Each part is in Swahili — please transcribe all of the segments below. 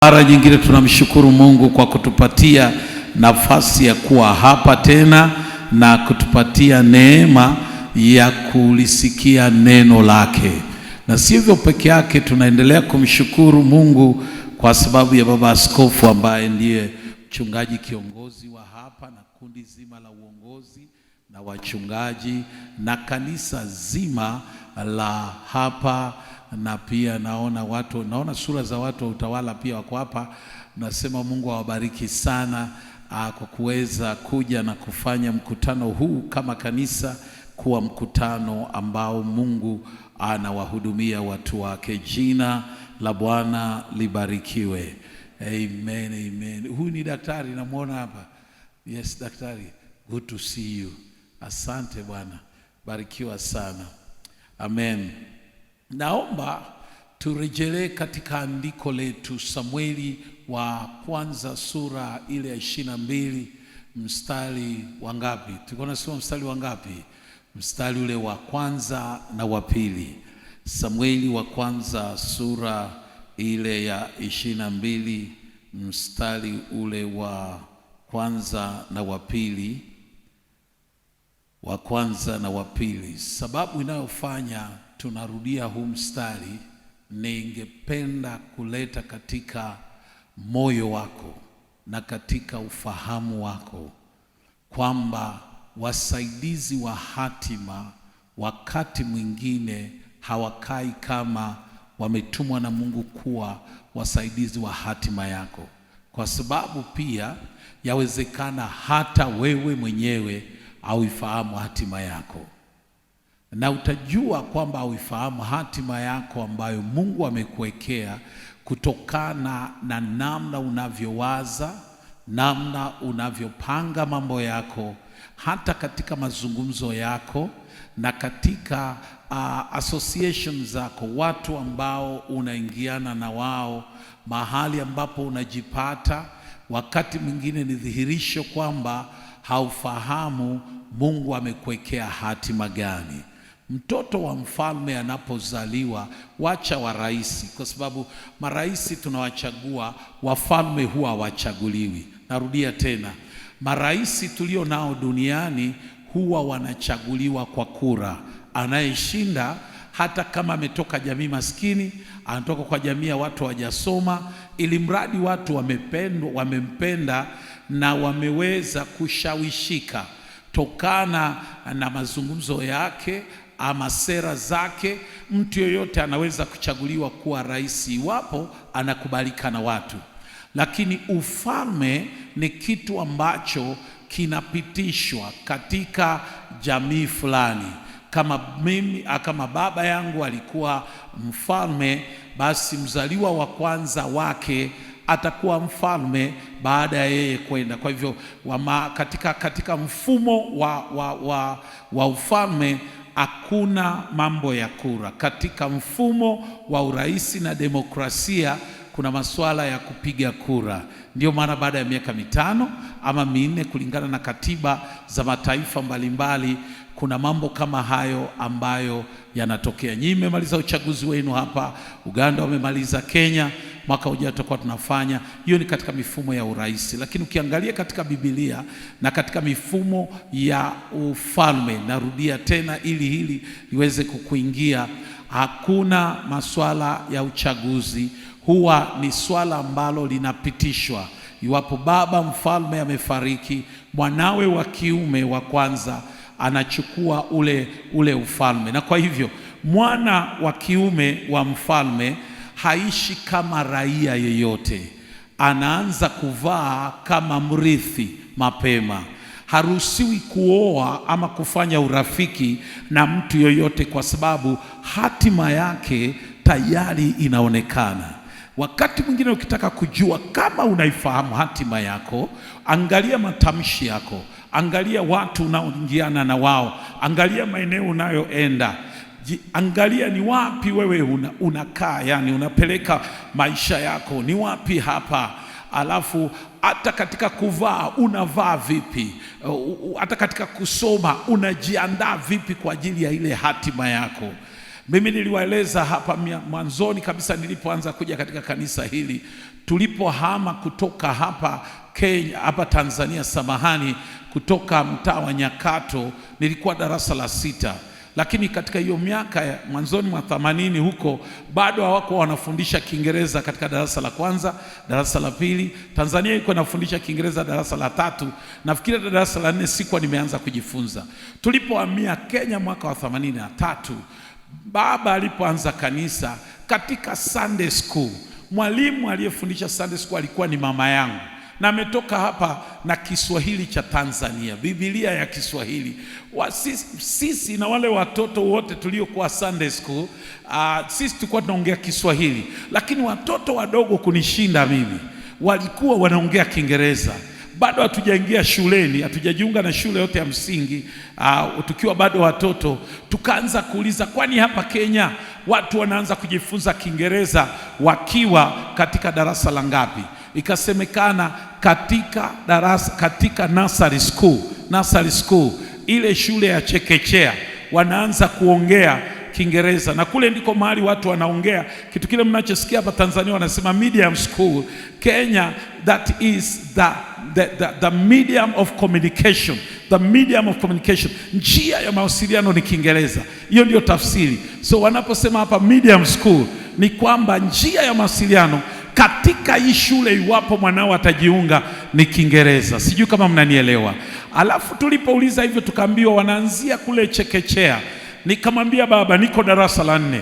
Mara nyingine tunamshukuru Mungu kwa kutupatia nafasi ya kuwa hapa tena na kutupatia neema ya kulisikia neno lake. Na sivyo peke yake, tunaendelea kumshukuru Mungu kwa sababu ya baba askofu ambaye ndiye mchungaji kiongozi wa hapa na kundi zima la uongozi na wachungaji na kanisa zima la hapa. Na pia naona sura za watu wa utawala pia wako hapa. Nasema Mungu awabariki sana kwa kuweza kuja na kufanya mkutano huu kama kanisa kuwa mkutano ambao Mungu anawahudumia watu wake. Jina la Bwana libarikiwe. Amen, amen. Huyu ni daktari, namuona hapa. Yes, daktari. Good to see you. Asante Bwana. Barikiwa sana. Amen. Naomba turejelee katika andiko letu Samueli wa kwanza sura ile ya 22 mstari wa ngapi? Tulikuwa tunasoma mstari wa ngapi? Mstari ule wa kwanza na wa pili. Samueli wa kwanza sura ile ya 22 mstari ule wa kwanza na wa pili. Wa kwanza na wa pili. Sababu inayofanya tunarudia huu mstari, ningependa kuleta katika moyo wako na katika ufahamu wako kwamba wasaidizi wa hatima wakati mwingine hawakai kama wametumwa na Mungu kuwa wasaidizi wa hatima yako, kwa sababu pia yawezekana hata wewe mwenyewe hauifahamu hatima yako. Na utajua kwamba hauifahamu hatima yako ambayo Mungu amekuwekea kutokana na namna unavyowaza, namna unavyopanga mambo yako, hata katika mazungumzo yako na katika association zako, watu ambao unaingiana na wao, mahali ambapo unajipata. Wakati mwingine ni dhihirisho kwamba haufahamu Mungu amekuwekea hatima gani. Mtoto wa mfalme anapozaliwa, wacha wa rais, kwa sababu maraisi tunawachagua, wafalme huwa hawachaguliwi. Narudia tena, maraisi tulio nao duniani huwa wanachaguliwa kwa kura. Anayeshinda, hata kama ametoka jamii maskini, anatoka kwa jamii ya watu hawajasoma, ili mradi watu wamempenda na wameweza kushawishika tokana na mazungumzo yake ama sera zake, mtu yoyote anaweza kuchaguliwa kuwa rais iwapo anakubalika na watu. Lakini ufalme ni kitu ambacho kinapitishwa katika jamii fulani. Kama baba yangu alikuwa mfalme, basi mzaliwa wa kwanza wake atakuwa mfalme baada ya yeye kwenda. Kwa hivyo katika mfumo wa ufalme hakuna mambo ya kura. Katika mfumo wa uraisi na demokrasia kuna masuala ya kupiga kura. Ndio maana baada ya miaka 5 ama 4 kulingana na katiba za mataifa mbalimbali, kuna mambo kama hayo ambayo yanatokea. Nyinyi mmemaliza uchaguzi wenu hapa, Uganda wamemaliza, Kenya mwaka ujao tutakuwa tunafanya. Hiyo ni katika mifumo ya uraisi. Lakini ukiangalia katika Biblia na katika mifumo ya ufalme, narudia tena ili hili liweze kukuingia, hakuna masuala ya uchaguzi. Huwa ni swala ambalo linapitishwa. Iwapo baba mfalme amefariki, mwanawe wa kiume wa kwanza anachukua ule ufalme. Na kwa hivyo mwana wa kiume wa mfalme haishi kama raia yeyote, anaanza kuvaa kama mrithi mapema. Haruhusiwi kuoa ama kufanya urafiki na mtu yoyote, kwa sababu hatima yake tayari inaonekana. Wakati mwingine ukitaka kujua kama unaifahamu hatima yako, angalia matamshi yako, angalia watu unaoingiana na wao, angalia maeneo unayoenda, angalia ni wapi wewe unakaa, yani unapeleka maisha yako ni wapi hapa. Alafu hata katika kuvaa unavaa vipi, hata katika kusoma unajiandaa vipi kwa ajili ya ile hatima yako. Mimi niliwaeleza hapa mwanzoni kabisa nilipoanza kuja katika kanisa hili, tulipohama kutoka hapa Kenya, hapa Tanzania, kutoka mtaa wa Nyakato, nilikuwa darasa la 6. Lakini katika hiyo miaka ya mwanzoni mwa 80 huko bado hawako wanafundisha Kiingereza katika darasa la 1, darasa la 2. Tanzania iko nafundisha Kiingereza darasa la 3. Nafikiri darasa la 4 sikuwa nimeanza kujifunza. Tulipohamia Kenya mwaka wa 83, baba alipoanza kanisa katika Sunday school, mwalimu aliyefundisha Sunday school alikuwa ni mama yangu, na ametoka hapa na Kiswahili cha Tanzania, Biblia ya Kiswahili. Sisi na wale watoto wote tuliokuwa Sunday school, sisi tulikuwa tunaongea Kiswahili, lakini watoto wadogo kunishinda mimi walikuwa wanaongea Kiingereza. Bado hatujaingia shuleni, hatujajiunga na shule yote ya msingi, tukiwa bado watoto, tukaanza kuuliza, kwani hapa Kenya watu wanaanza kujifunza Kiingereza wakiwa katika darasa la ngapi? Ikasemekana katika nursery school, ile shule ya chekechea, wanaanza kuongea Kiingereza, na kule ndiko mahali watu wanaongea kitu kile mnachosikia hapa Tanzania wanasema medium school. Kenya, that is the medium of communication. The medium of communication, njia ya mawasiliano ni Kiingereza. Hiyo ndio tafsiri. So wanaposema hapa medium school, ni kwamba njia ya mawasiliano katika hii shule, iwapo mwanao atajiunga, ni Kiingereza. Sijui kama mnanielewa. Alafu tulipouliza hivyo tukaambiwa wanaanzia kule chekechea. Nikamwambia baba, niko darasa la 4.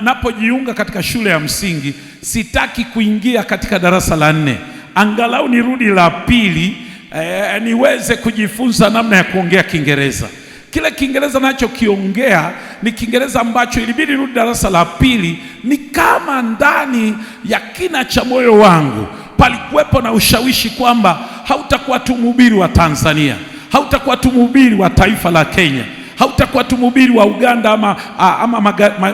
Napojiunga katika shule ya msingi, sitaki kuingia katika darasa la 4. Angalau nirudi la 2, niweze kujifunza namna ya kuongea Kiingereza. Kile Kiingereza nacho kiongea ni Kiingereza ambacho ilibidi nirudi darasa la 2. Ni kama ndani ya kina cha moyo wangu palikuwepo na ushawishi kwamba hautakuwa tu mhubiri wa Tanzania, hautakuwa tu mhubiri wa taifa la Kenya, hautakuwa tu mhubiri wa Uganda ama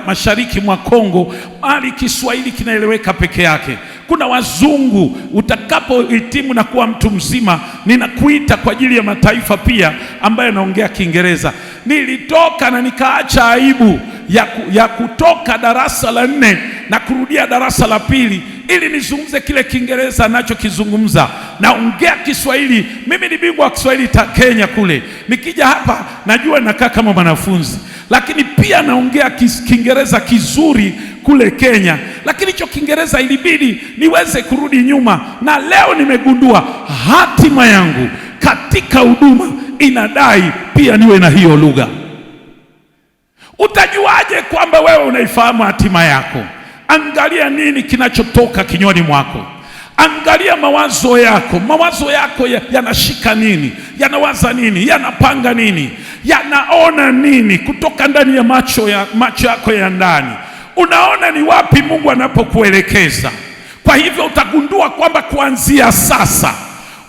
mashariki mwa Kongo, bali Kiswahili kinaeleweka peke yake. Kuna wazungu, utakapohitimu na kuwa mtu mzima, ninakuita kwa ajili ya mataifa pia ambayo yanaongea Kiingereza. Nilitoka na nikaacha aibu ya kutoka darasa la 4 na kurudia darasa la 2 ili nizungumze kile Kiingereza nachokizungumza. Naongea Kiswahili, mimi ni bingwa wa Kiswahili Kenya kule. Nikija hapa najua nakaa kama mwanafunzi, lakini pia naongea Kiingereza kizuri kule Kenya. Lakini hicho Kiingereza ilibidi niweze kurudi nyuma, na leo nimegundua hatima yangu katika huduma inadai pia niwe na hiyo lugha. Utajuaje kwamba wewe unaifahamu hatima yako? Angalia nini kinachotoka kinywani mwako. Angalia mawazo yako. Mawazo yako yanashika nini? Yanawaza nini? Yanapanga nini? Yanaona nini kutoka ndani ya macho yako ya ndani? Unaona ni wapi Mungu anapokuelekeza? Kwa hivyo utagundua kwamba kuanzia sasa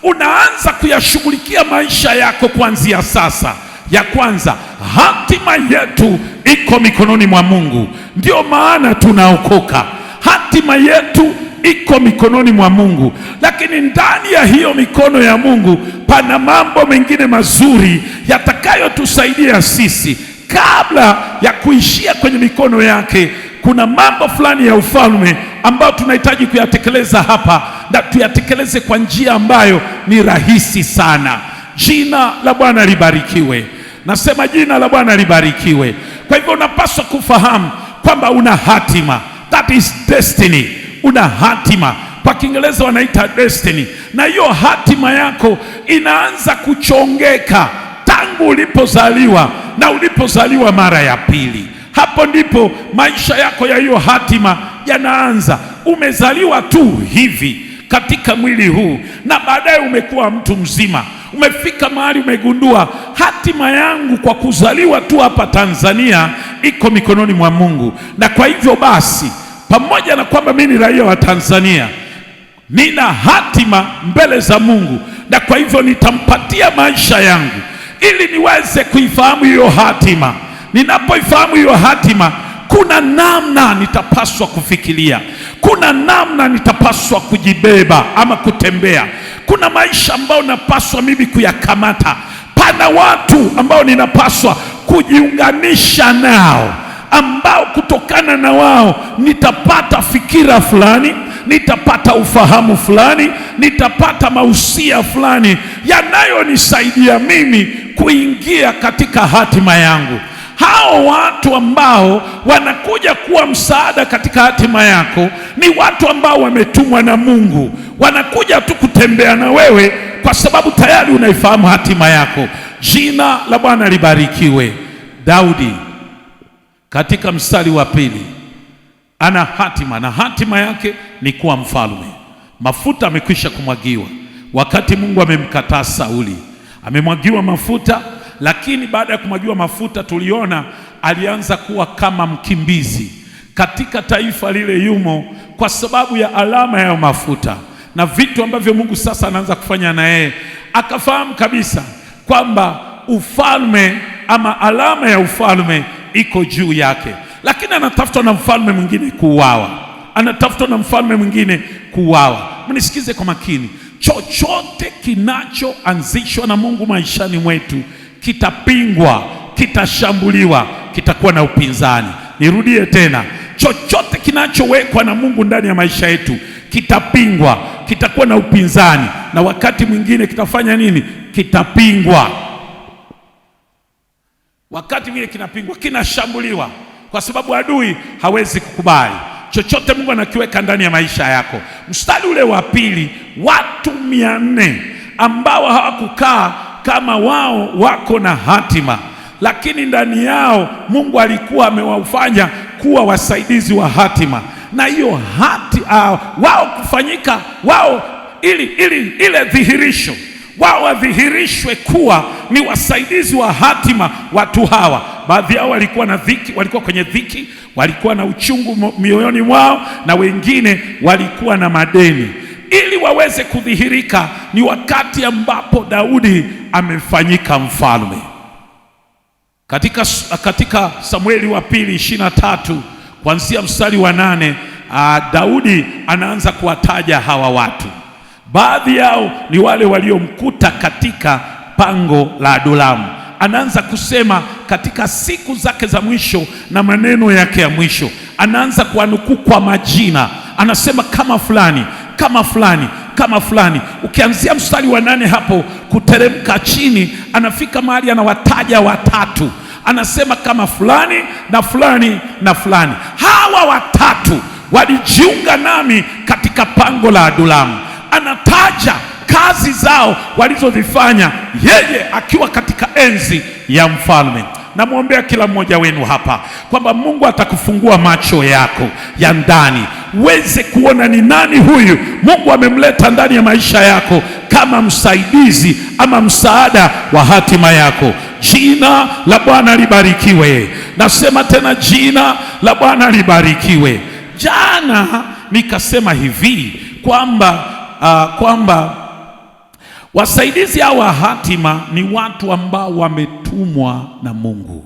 unaanza kuyashughulikia maisha yako kuanzia sasa. Ya kwanza, hatima yetu iko mikononi mwa Mungu. Ndio maana tunaokoka. Hatima yetu iko mikononi mwa Mungu, lakini ndani ya hiyo mikono ya Mungu pana mambo mengine mazuri yatakayotusaidia sisi. Kabla ya kuishia kwenye mikono yake, kuna mambo fulani ya ufalme ambayo tunahitaji kuyatekeleza hapa, na tuyatekeleze kwa njia ambayo ni rahisi sana. Jina la Bwana libarikiwe. Nasema jina la Bwana libarikiwe. Kwa hivyo unapaswa kufahamu kwamba una hatima. That is destiny. Una hatima. Kwa Kiingereza wanaita destiny. Na hiyo hatima yako inaanza kuchongeka tangu ulipozaliwa na ulipozaliwa mara ya pili. Hapo ndipo maisha yako ya hiyo hatima yanaanza. Umezaliwa tu hivi katika mwili huu, na baadaye umekuwa mtu mzima. Umefika mahali umegundua hatima yangu kwa kuzaliwa tu hapa Tanzania iko mikononi mwa Mungu. Na kwa hivyo basi, pamoja na kwamba mimi ni raia wa Tanzania, nina hatima mbele za Mungu, na kwa hivyo nitampatia maisha yangu ili niweze kuifahamu hiyo hatima. Ninapoifahamu hiyo hatima, kuna namna nitapaswa kufikiria, kuna namna nitapaswa kujibeba ama kutembea. Kuna maisha ambayo napaswa mimi kuyakamata. Pana watu ambao ninapaswa kujiunganisha nao ambao kutokana na wao nitapata fikira fulani, nitapata ufahamu fulani, nitapata mausia fulani yanayonisaidia mimi kuingia katika hatima yangu. Hao watu ambao wanakuja kuwa msaada katika hatima yako ni watu ambao wametumwa na Mungu. Wanakuja tu kutembea na wewe kwa sababu tayari unaifahamu hatima yako. Jina la Bwana libarikiwe. Daudi katika mstari wa 2 ana hatima, na hatima yake ni kuwa mfalme. Mafuta amekwisha kumwagiwa. Wakati Mungu amemkataa Sauli, amemwagiwa mafuta, lakini baada ya kumwagiwa mafuta tuliona alianza kuwa kama mkimbizi katika taifa lile yumo, kwa sababu ya alama ya mafuta na vitu ambavyo Mungu sasa anaanza kufanya na yeye. Akafahamu kabisa kwamba ufalme ama alama ya ufalme iko juu yake, lakini anatafutwa na mfalme mwingine kuuawa, anatafutwa na mfalme mwingine kuuawa. Mnisikize kwa makini, chochote kinachoanzishwa na Mungu maishani mwetu kitapingwa, kitashambuliwa, kitakuwa na upinzani. Nirudie tena, chochote kinachowekwa na Mungu ndani ya maisha yetu kitapingwa, kitakuwa na upinzani, na wakati mwingine kitafanya nini? Kitapingwa. Wakati mwingine kinapingwa, kinashambuliwa, kwa sababu adui hawezi kukubali chochote Mungu anakiweka ndani ya maisha yako. Mstari ule wa 2, watu 400 ambao hawakukaa kama wao wako na hatima, lakini ndani yao Mungu alikuwa amewafanya kuwa wasaidizi wa hatima, na hiyo wao kufanyika wao ili ile dhihirisho, wao wadhihirishwe kuwa ni wasaidizi wa hatima. Watu hawa baadhi yao walikuwa na dhiki, walikuwa kwenye dhiki, walikuwa na uchungu mioyoni mwao, na wengine walikuwa na madeni. Ili waweze kudhihirika ni wakati ambapo Daudi amefanyika mfalme. Katika Samueli wa 2:23 kuanzia mstari wa 8, Daudi anaanza kuwataja hawa watu. Baadhi yao ni wale waliomkuta katika pango la Adulamu. Anaanza kusema katika siku zake za mwisho na maneno yake ya mwisho, anaanza kuwanukuu kwa majina. Anasema kama fulani, kama fulani, kama fulani. Ukianzia mstari wa 8 hapo kuteremka chini, anafika mahali anawataja watatu. Anasema kama fulani na fulani na fulani. Hawa watatu walijiunga nami katika pango la Adulamu. Anataja kazi zao walizozifanya yeye akiwa katika enzi ya mfalme. Namwombea kila mmoja wenu hapa kwamba Mungu atakufungua macho yako ya ndani uweze kuona ni nani huyu Mungu amemleta ndani ya maisha yako kama msaidizi ama msaada wa hatima yako. Jina la Bwana libarikiwe. Nasema tena, jina la Bwana libarikiwe. Jana nikasema hivi kwamba wasaidizi hao wa hatima ni watu ambao wametumwa na Mungu.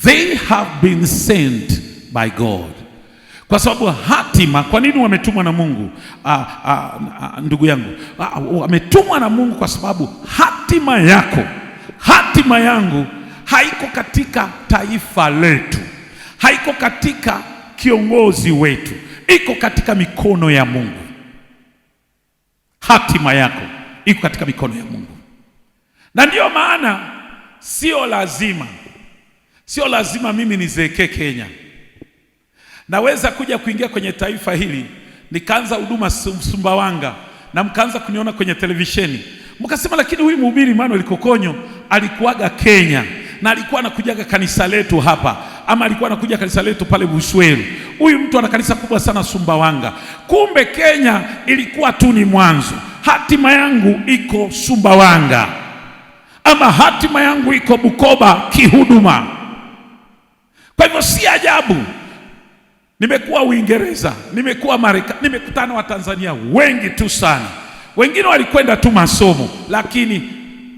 They have been sent by God. Kwa sababu hatima, kwa nini wametumwa na Mungu? Ndugu yangu, wametumwa na Mungu kwa sababu hatima yako, hatima yangu haiko katika taifa letu, haiko katika kiongozi wetu, iko katika mikono ya Mungu. Hatima yako iko katika mikono ya Mungu, na ndiyo maana sio lazima mimi nizeekee Kenya. Naweza kuja kuingia kwenye taifa hili nikaanza huduma Sumbawanga na mkaanza kuniona kwenye televisheni, mkasema lakini huyu mhubiri Emmanuel Kokonyo alikuwaga Kenya na alikuwa anakujaga kanisa letu hapa, ama alikuwa anakuja kanisa letu pale Busweru. Huyu mtu ana kanisa kubwa sana Sumbawanga. Kumbe Kenya ilikuwa tu ni mwanzo. Hatima yangu iko Sumbawanga, ama hatima yangu iko Bukoba kihuduma. Kwa hivyo si ajabu nimekuwa Uingereza, nimekuwa Marekani, nimekutana wa Tanzania wengi tu sana. Wengine walikwenda tu masomo, lakini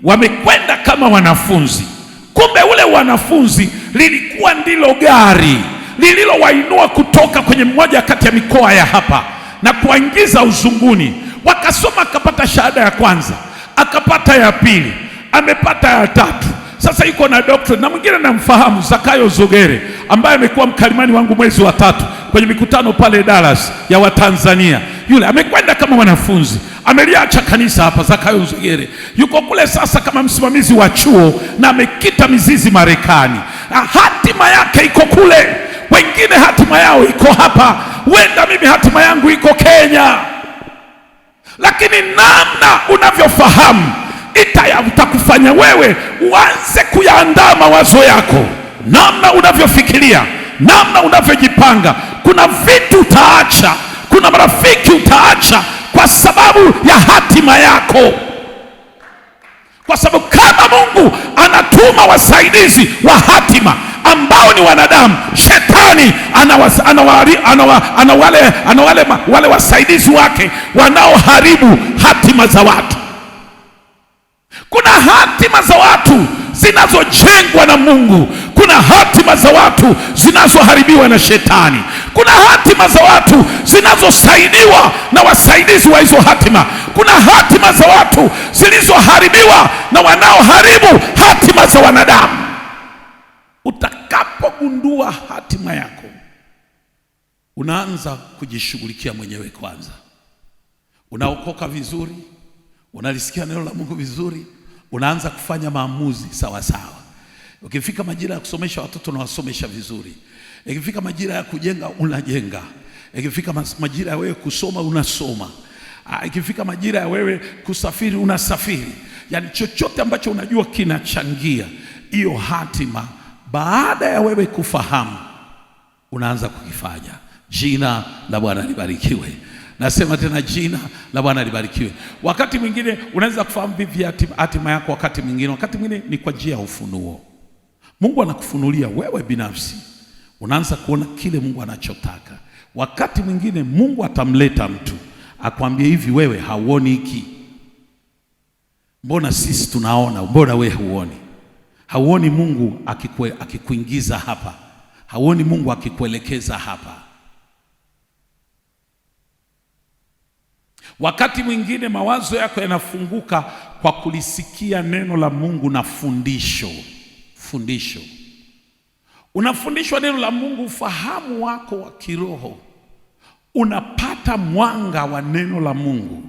wamekwenda kama wanafunzi. Kumbe ule wanafunzi lilikuwa ndilo gari lililowainua kutoka kwenye mmoja kati ya mikoa ya hapa na kuingiza uzunguni. Wakasoma, akapata shahada ya kwanza, akapata ya pili, amepata ya tatu, sasa yuko na doctorate. Na mwingine namfahamu, Zakayo Zogere, ambaye amekuwa mkalimani wangu mwezi wa 3 kwenye mikutano pale Dallas ya Watanzania. Yule amekwenda kama mwanafunzi, ameliacha kanisa hapa, Zakayo Nzegere. Yuko kule sasa kama msimamizi wa chuo na amekita mizizi Marekani. Na hatima yake iko kule. Wengine hatima yao iko hapa. Wenda mimi hatima yangu iko Kenya. Lakini namna unavyofahamu itakufanya wewe uanze kuyaandaa mawazo yako, namna unavyofikiria, namna unavyojipanga. Kuna vitu utaacha, kuna marafiki utaacha kwa sababu ya hatima yako. Kwa sababu kama Mungu anatuma wasaidizi wa hatima ambao ni wanadamu, shetani ana wale wasaidizi wake wanaoharibu hatima za watu. Kuna hatima za watu zinazojengwa na Mungu, kuna hatima za watu zinazoharibiwa na shetani, kuna hatima za watu zinazosaidiwa na wasaidizi wa hizo hatima, kuna hatima za watu zilizoharibiwa na wanaoharibu hatima za wanadamu. Utakapogundua hatima yako, unaanza kujishughulikia mwenyewe kwanza. Unaokoka vizuri, unalisikia neno la Mungu vizuri, unaanza kufanya maamuzi sawa sawa. Ukifika majira ya kusomesha watoto unawasomesha vizuri. Ikifika majira ya kujenga unajenga. Ikifika majira ya wewe kusoma unasoma. Ikifika majira ya wewe kusafiri unasafiri. Yaani chochote ambacho unajua kinachangia hiyo hatima, baada ya wewe kufahamu, unaanza kukifanya. Jina la Bwana libarikiwe. Nasema tena, jina la Bwana libarikiwe. Wakati mwingine unaweza kufahamu vipi hatima yako, wakati mwingine ni kwa njia ya ufunuo. Mungu anakufunulia wewe binafsi, unaanza kuona kile Mungu anachotaka. Wakati mwingine Mungu atamleta mtu akwambie hivi, wewe hauoni hiki, mbona sisi tunaona, mbona wewe huoni? Hauoni Mungu akikuingiza hapa, hauoni Mungu akikuelekeza hapa. Wakati mwingine mawazo yako yanafunguka kwa kulisikia neno la Mungu na fundisho. Unafundishwa neno la Mungu, ufahamu wako wa kiroho unapata mwanga wa neno la Mungu.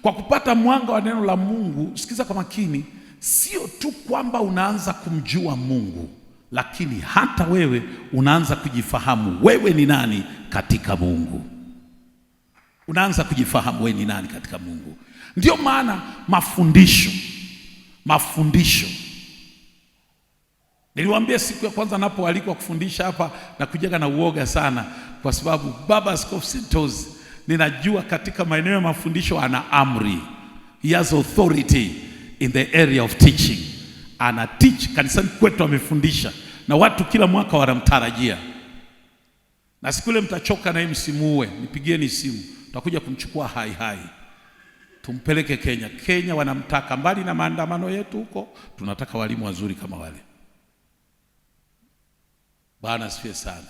Kwa kupata mwanga wa neno la Mungu, sikiza kwa makini, sio tu kwamba unaanza kumjua Mungu, lakini hata wewe unaanza kujifahamu wewe ni nani katika Mungu. Unaanza kujifahamu wewe ni nani katika Mungu. Ndio maana mafundisho. Niliwaambia siku ya kwanza napoalikwa kufundisha hapa na kujenga na uoga sana, kwa sababu Baba Askofu Sentozi, ninajua katika maeneo ya mafundisho ana amri. He has authority in the area of teaching. Ana teach kanisani kwetu, amefundisha na watu kila mwaka wanamtarajia. Na siku ile mtachoka na msimuue, nipigieni simu, tutakuja kumchukua hai tumpeleke Kenya. Kenya wanamtaka, mbali na maandamano yetu huko, tunataka walimu wazuri kama wale. Bwana asifiwe sana.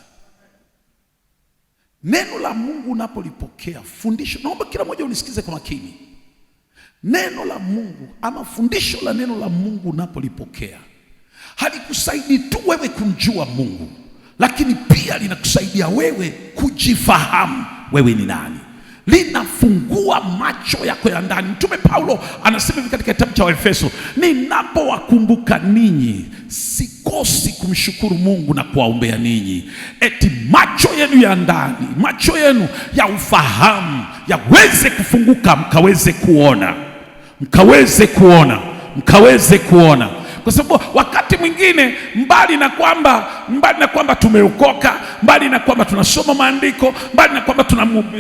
Neno la Mungu unapolipokea, fundisho, naomba kila mmoja unisikize kwa makini. Neno la Mungu ama fundisho la neno la Mungu unapolipokea, halikusaidii tu wewe kumjua Mungu, lakini pia linakusaidia wewe kujifahamu wewe ni nani. Linafungua macho yako ya ndani. Mtume Paulo anasema hivi katika kitabu cha Waefeso, ninapowakumbuka ninyi sikosi kumshukuru Mungu na kuwaombea ninyi, eti macho yenu ya ndani, macho yenu ya ufahamu yaweze kufunguka, mkaweze kuona. Kwa sababu wakati mwingine mbali na kwamba tumeokoka, mbali na kwamba tunasoma maandiko, mbali na kwamba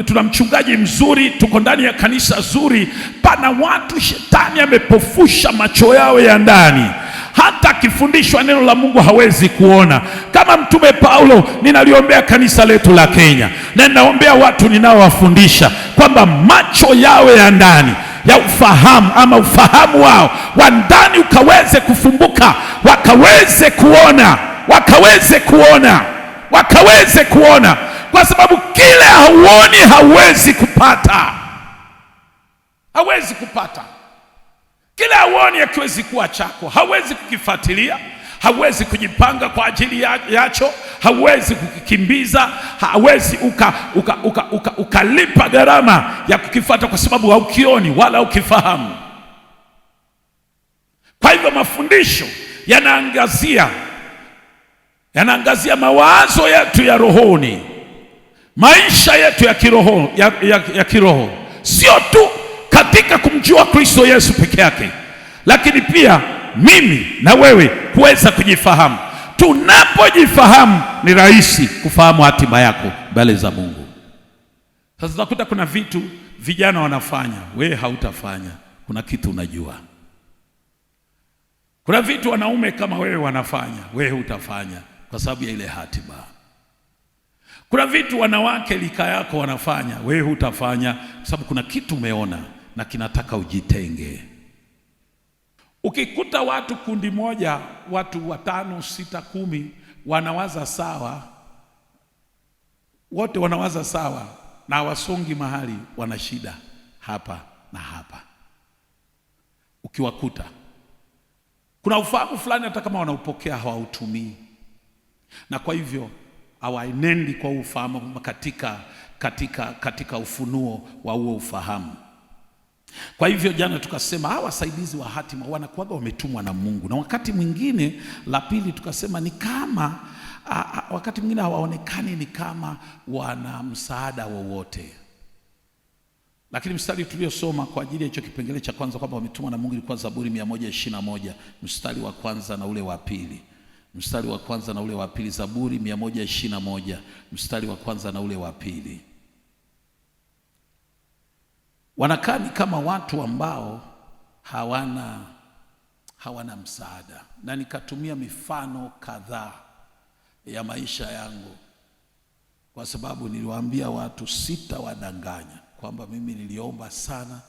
tuna mchungaji mzuri, tuko ndani ya kanisa zuri, pana watu shetani amepofusha macho yao ya ndani. Hata akifundishwa neno la Mungu hawezi kuona. Kama Mtume Paulo, ninaliombea kanisa letu la Kenya, na ninaombea watu ninaowafundisha kwamba macho yao ya ndani ya ufahamu ama ufahamu wao wa ndani ukaweze kufumbuka, wakaweze kuona, kwa sababu kile hauoni hauwezi kupata. Kile hauoni hakiwezi kuwa chako, hauwezi kukifuatilia, hauwezi kujipanga kwa ajili yacho, hauwezi kukikimbiza, hauwezi ukalipa gharama ya kukifuata, kwa sababu haukioni wala ukifahamu. Kwa hivyo mafundisho yanaangazia mawazo yetu ya rohoni, maisha yetu ya kiroho, sio tu katika kumjua Kristo Yesu peke yake, lakini pia mimi na wewe kuweza kujifahamu. Tunapojifahamu ni rahisi kufahamu hatima yako mbele za Mungu. Sasa tunakuta kuna vitu vijana wanafanya, wewe hautafanya. Kuna kitu unajua. Kuna vitu wanaume kama wewe wanafanya, wewe hutafanya kwa sababu ya ile hatima. Kuna vitu wanawake lika yako wanafanya, wewe hutafanya kwa sababu kuna kitu umeona na kinataka ujitenge. Ukikuta watu kundi moja, watu 5, 6, 10 wanawaza sawa, wote wanawaza sawa na wasongi mahali, wana shida hapa na hapa. Ukiwakuta kuna ufahamu fulani, hata kama wanaupokea hawautumii, na kwa hivyo hawaenendi kwa ufahamu katika ufunuo wa huo ufahamu. Kwa hivyo jana tukasema hawa wasaidizi wa hatima wanakuwaga wametumwa na Mungu, na wakati mwingine la pili tukasema ni kama wakati mwingine hawaonekani ni kama wana msaada wowote. Lakini mstari tuliosoma kwa ajili ya hicho kipengele cha kwanza kwamba wametumwa na Mungu ilikuwa Zaburi 121 mstari wa kwanza na ule wa pili. Mstari wa kwanza na ule wa pili, Zaburi 121 mstari wa kwanza na ule wa pili. Wanakaa ni kama watu ambao hawana msaada, na nikatumia mifano kadhaa ya maisha yangu, kwa sababu niliwaambia watu sitawadanganya kwamba mimi niliomba sana,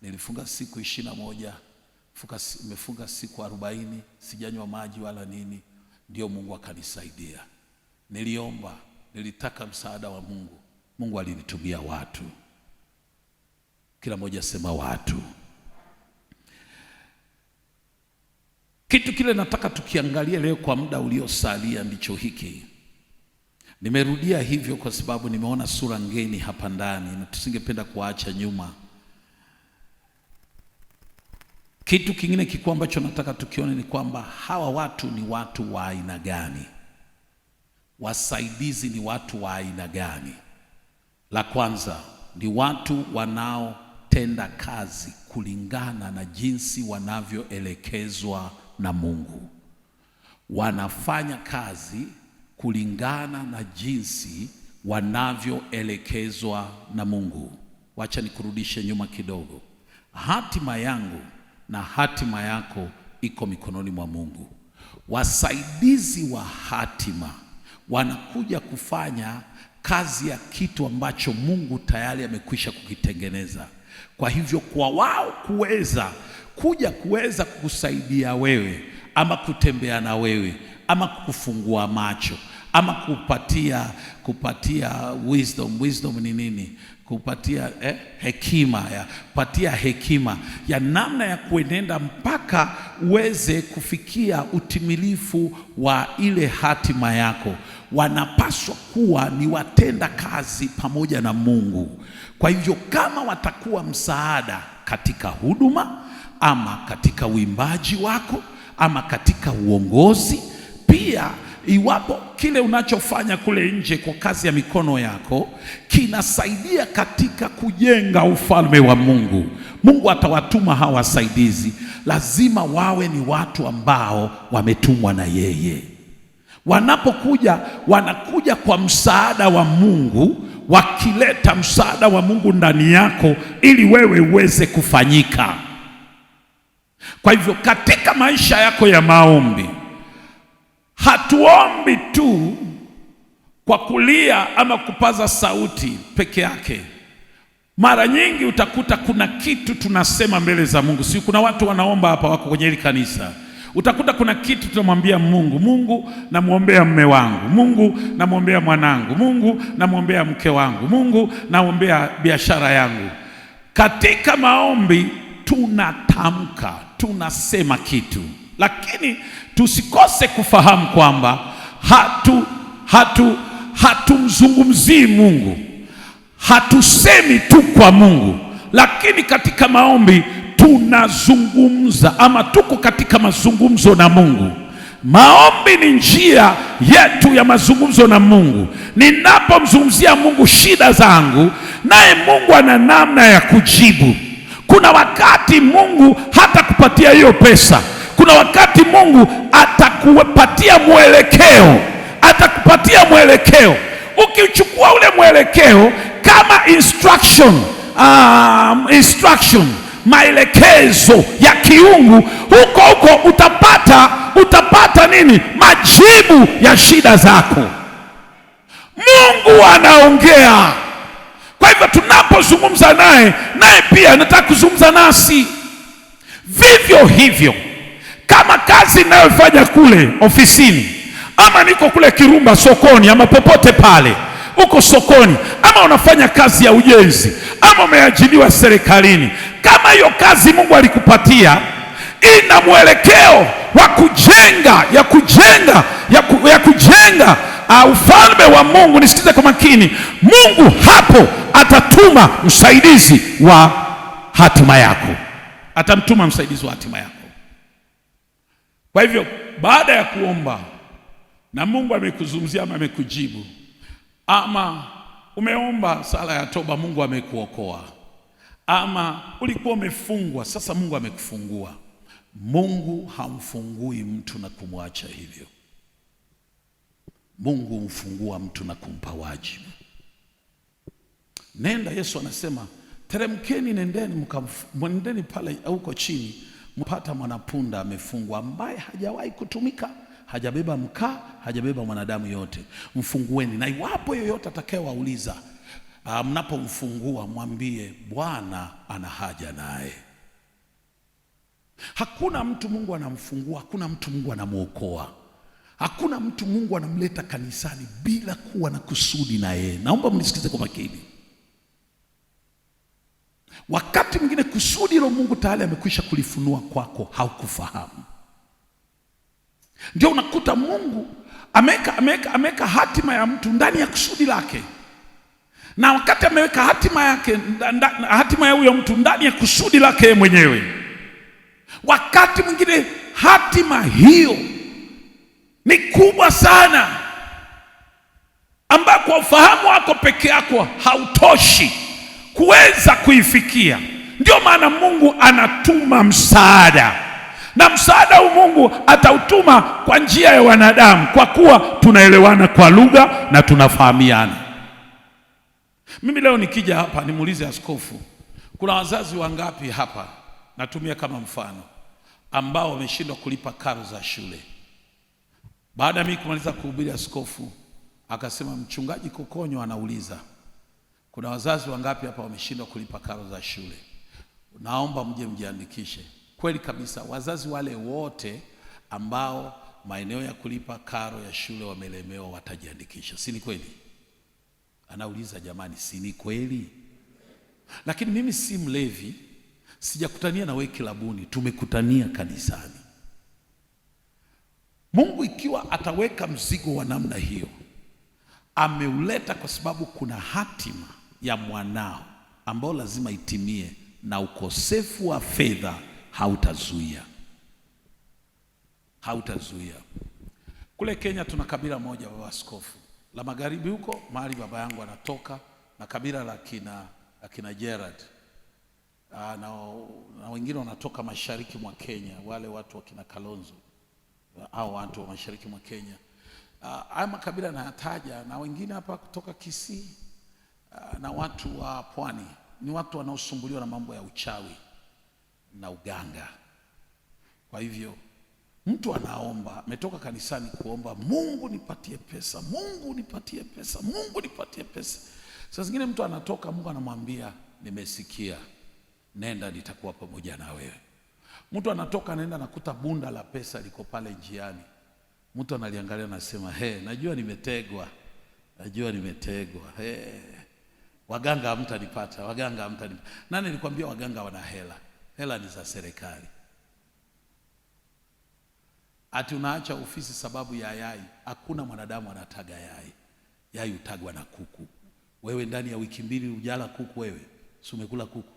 nilifunga siku 21, nimefunga siku 40, sijanywa maji wala nini, ndio Mungu akanisaidia. Niliomba, nilitaka msaada wa Mungu, Mungu alinitumia watu. Kila mmoja sema watu. Kitu kile nataka tukiangalia leo kwa muda uliosalia ndicho hiki. Nimerudia hivyo kwa sababu nimeona sura ngeni hapa ndani na tusingependa kuacha nyuma. Kitu kingine kikubwa ambacho nataka tukione ni kwamba hawa watu ni watu wa aina gani? Wasaidizi ni watu wa aina gani? La kwanza ni watu wanaotenda kazi kulingana na jinsi wanavyoelekezwa na Mungu. Wanafanya kazi kulingana na jinsi wanavyoelekezwa na Mungu. Wacha nikurudishe nyuma kidogo. Hatima yangu na hatima yako iko mikononi mwa Mungu. Wasaidizi wa hatima wanakuja kufanya kazi ya kitu ambacho Mungu tayari amekwisha kukitengeneza. Kwa hivyo kwa wao kuweza kukusaidia wewe, ama kutembea na wewe, ama kukufungua macho, ama kupatia wisdom ni nini? Kupatia hekima ya namna ya kuenenda mpaka uweze kufikia utimilifu wa ile hatima yako. Wanapaswa kuwa ni watenda kazi pamoja na Mungu. Kwa hivyo kama watakuwa msaada katika huduma, ama katika uimbaji wako, ama katika uongozi, pia iwapo kile unachofanya kule nje kwa kazi ya mikono yako kinasaidia katika kujenga ufalme wa Mungu, Mungu atawatuma hawa wasaidizi. Lazima wawe ni watu ambao wametumwa na yeye. Wanakuja kwa msaada wa Mungu, wakileta msaada wa Mungu ndani yako ili wewe uweze kufanyika. Kwa hivyo katika maisha yako ya maombi, hatuombi tu kwa kulia ama kupaza sauti peke yake. Mara nyingi utakuta kuna kitu tunasema mbele za Mungu. Si kuna watu wanaomba hapa, wako kwenye hili kanisa, utakuta kuna kitu tunamwambia Mungu. Mungu, namwombea mume wangu. Mungu, namwombea mwanangu. Mungu, namwombea mke wangu. Mungu, namwombea biashara yangu. Katika maombi tunatamka, tunasema kitu, lakini tusikose kufahamu kwamba hatumzungumzii Mungu, hatusemi tu kwa Mungu, lakini katika maombi tunazungumza, ama tuko katika mazungumzo na Mungu. Maombi ni njia yetu ya mazungumzo na Mungu. Ninapomzungumzia Mungu shida zangu, naye Mungu ana namna ya kujibu. Kuna wakati Mungu hatakupatia hiyo pesa. Kuna wakati Mungu atakupatia mwelekeo, atakupatia mwelekeo. Ukichukua ule mwelekeo kama instruction, maelekezo ya kiungu, huko utapata nini? Majibu ya shida zako. Mungu anaongea. Kwa hivyo tunapozungumza naye pia anataka kuzungumza nasi. Vivyo hivyo, kama kazi ninayofanya kule ofisini, ama niko kule Kirumba sokoni, ama popote pale uko sokoni, ama unafanya kazi ya ujenzi, ama umeajiriwa serikalini, kama hiyo kazi Mungu alikupatia ina mwelekeo wa kujenga ufalme wa Mungu, nisikize kwa makini, Mungu hapo atatuma msaidizi wa hatima yako. Atamtuma msaidizi wa hatima yako. Kwa hivyo baada ya kuomba na Mungu amekuzungumzia ama amekujibu, ama umeomba sala ya toba, Mungu amekuokoa, ama ulikuwa umefungwa, sasa Mungu amekufungua. Mungu hamfungui mtu na kumwacha hivyo. Mungu humfungua mtu na kumpa wajibu. Nenda, Yesu anasema, teremkeni, nendeni pale huko chini, mpata mwanapunda amefungwa, ambaye hajawahi kutumika, hajabeba mkaa, hajabeba mwanadamu yote. Mfungueni, na iwapo yoyote atakayewauliza, mnapomfungua mwambie Bwana ana haja naye. Hakuna mtu Mungu anamfungua, hakuna mtu Mungu anamuokoa, hakuna mtu Mungu anamleta kanisani bila kuwa na kusudi na yeye. Naomba mnisikize kwa makini. Wakati mwingine kusudi hilo Mungu tayari amekwisha kulifunua kwako, haukufahamu. Ndio unakuta Mungu ameweka hatima ya mtu ndani ya kusudi lake, na wakati ameweka hatima ya huyo mtu ndani ya kusudi lake yeye mwenyewe, wakati mwingine hatima hiyo ni kubwa sana, ambayo kwa ufahamu wako peke yako hautoshi kuweza kuifikia. Ndio maana Mungu anatuma msaada, na msaada huu Mungu atautuma kwa njia ya wanadamu, kwa kuwa tunaelewana kwa lugha na tunafahamiana. Mimi leo nikija hapa nimuulize askofu, kuna wazazi wangapi hapa, natumia kama mfano, ambao wameshindwa kulipa karo za shule? Baada ya mimi kumaliza kuhubiri, askofu akasema, mchungaji Kokonyo anauliza, kuna wazazi wangapi hapa wameshindwa kulipa karo za shule? Naomba mje mjiandikishe. Kweli kabisa, wazazi wale wote ambao maeneo ya kulipa karo ya shule wamelemewa watajiandikisha. Si ni kweli? Anauliza, jamani, si ni kweli? Lakini mimi si mlevi, sijakutania na wewe kilabuni, tumekutania kanisani. Mungu ikiwa ataweka mzigo wa namna hiyo, ameuleta kwa sababu kuna hatima ya mwanao ambao lazima itimie, na ukosefu wa fedha hautazuia. Kule Kenya tuna kabila moja wa askofu la magharibi huko mahali baba yangu anatoka, na kabila la kina Gerard, na wengine wanatoka mashariki mwa Kenya, wale watu wa kina Kalonzo, au watu wa mashariki mwa Kenya. Haya makabila nayataja, na wengine hapa kutoka Kisii, na watu wa pwani. Ni watu wanaosumbuliwa na mambo ya uchawi na uganga. Kwa hivyo mtu anaomba, ametoka kanisani kuomba, Mungu nipatie pesa, Mungu nipatie pesa, Mungu nipatie pesa. Sasa zingine mtu anatoka, Mungu anamwambia, nimesikia, nenda, nitakuwa pamoja na wewe. Mtu anatoka, anaenda, nakuta bunda la pesa liko pale njiani. Mtu analiangalia, anasema, najua nimetegwa, waganga hamtanipata. Nani nilikwambia waganga wana hela? Hela ni za serikali. ati unaacha ofisi sababu ya yai. Hakuna mwanadamu anataga yai. Yai utagwa na kuku. Wewe ndani ya wiki 2 ujala kuku wewe? Si umekula kuku?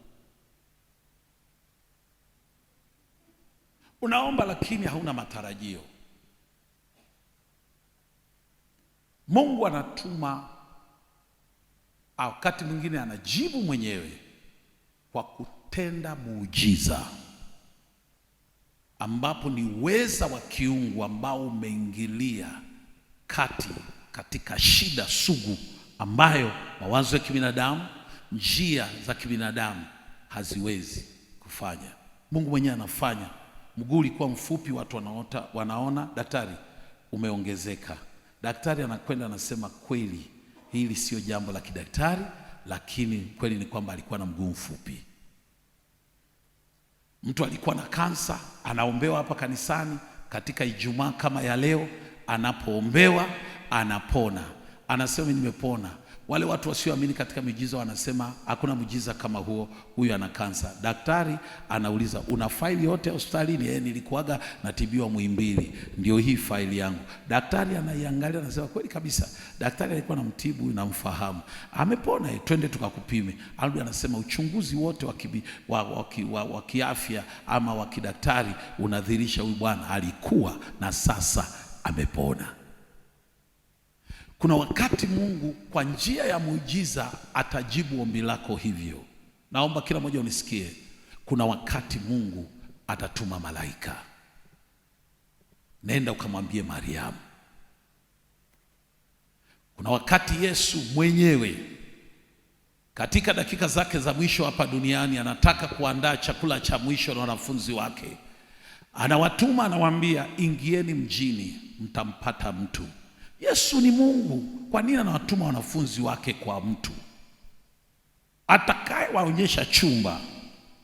Unaomba lakini hauna matarajio. Mungu anatuma, wakati mwingine anajibu mwenyewe kwa kutenda muujiza, ambapo ni uweza wa kiungu ambao umeingilia kati katika shida sugu ambayo mawazo ya kibinadamu, njia za kibinadamu haziwezi kufanya. Mungu mwenyewe anafanya. Mguu ulikuwa mfupi, watu wanaona daktari umeongezeka. Daktari anakwenda anasema, kweli hili sio jambo la kidaktari, lakini kweli ni kwamba alikuwa na mguu mfupi. Mtu alikuwa na kansa, anaombewa hapa kanisani katika Ijumaa kama ya leo, anapoombewa anapona. Anasema nimepona. Wale watu wasioamini katika miujiza wanasema hakuna muujiza kama huo, huyu ana kansa. Daktari anauliza, una faili yote hospitalini? Nilikuaga natibiwa Muhimbili, ndio hii faili yangu. Daktari anaiangalia anasema, kweli kabisa, daktari alikuwa anamtibu, namfahamu, amepona, twende tukakupime. Arudi anasema, uchunguzi wote wa kiafya ama wa kidaktari unadhihirisha huyu bwana alikuwa na sasa amepona. Kuna wakati Mungu kwa njia ya muujiza atajibu ombi lako hivyo. Naomba kila mmoja unisikie. Kuna wakati Mungu atatuma malaika. Nenda ukamwambie Mariamu. Kuna wakati Yesu mwenyewe katika dakika zake za mwisho hapa duniani anataka kuandaa chakula cha mwisho na wanafunzi wake. Anawatuma, anawaambia, ingieni mjini mtampata mtu. Yesu ni Mungu. Kwa nini anawatuma wanafunzi wake kwa mtu atakaye waonyesha chumba?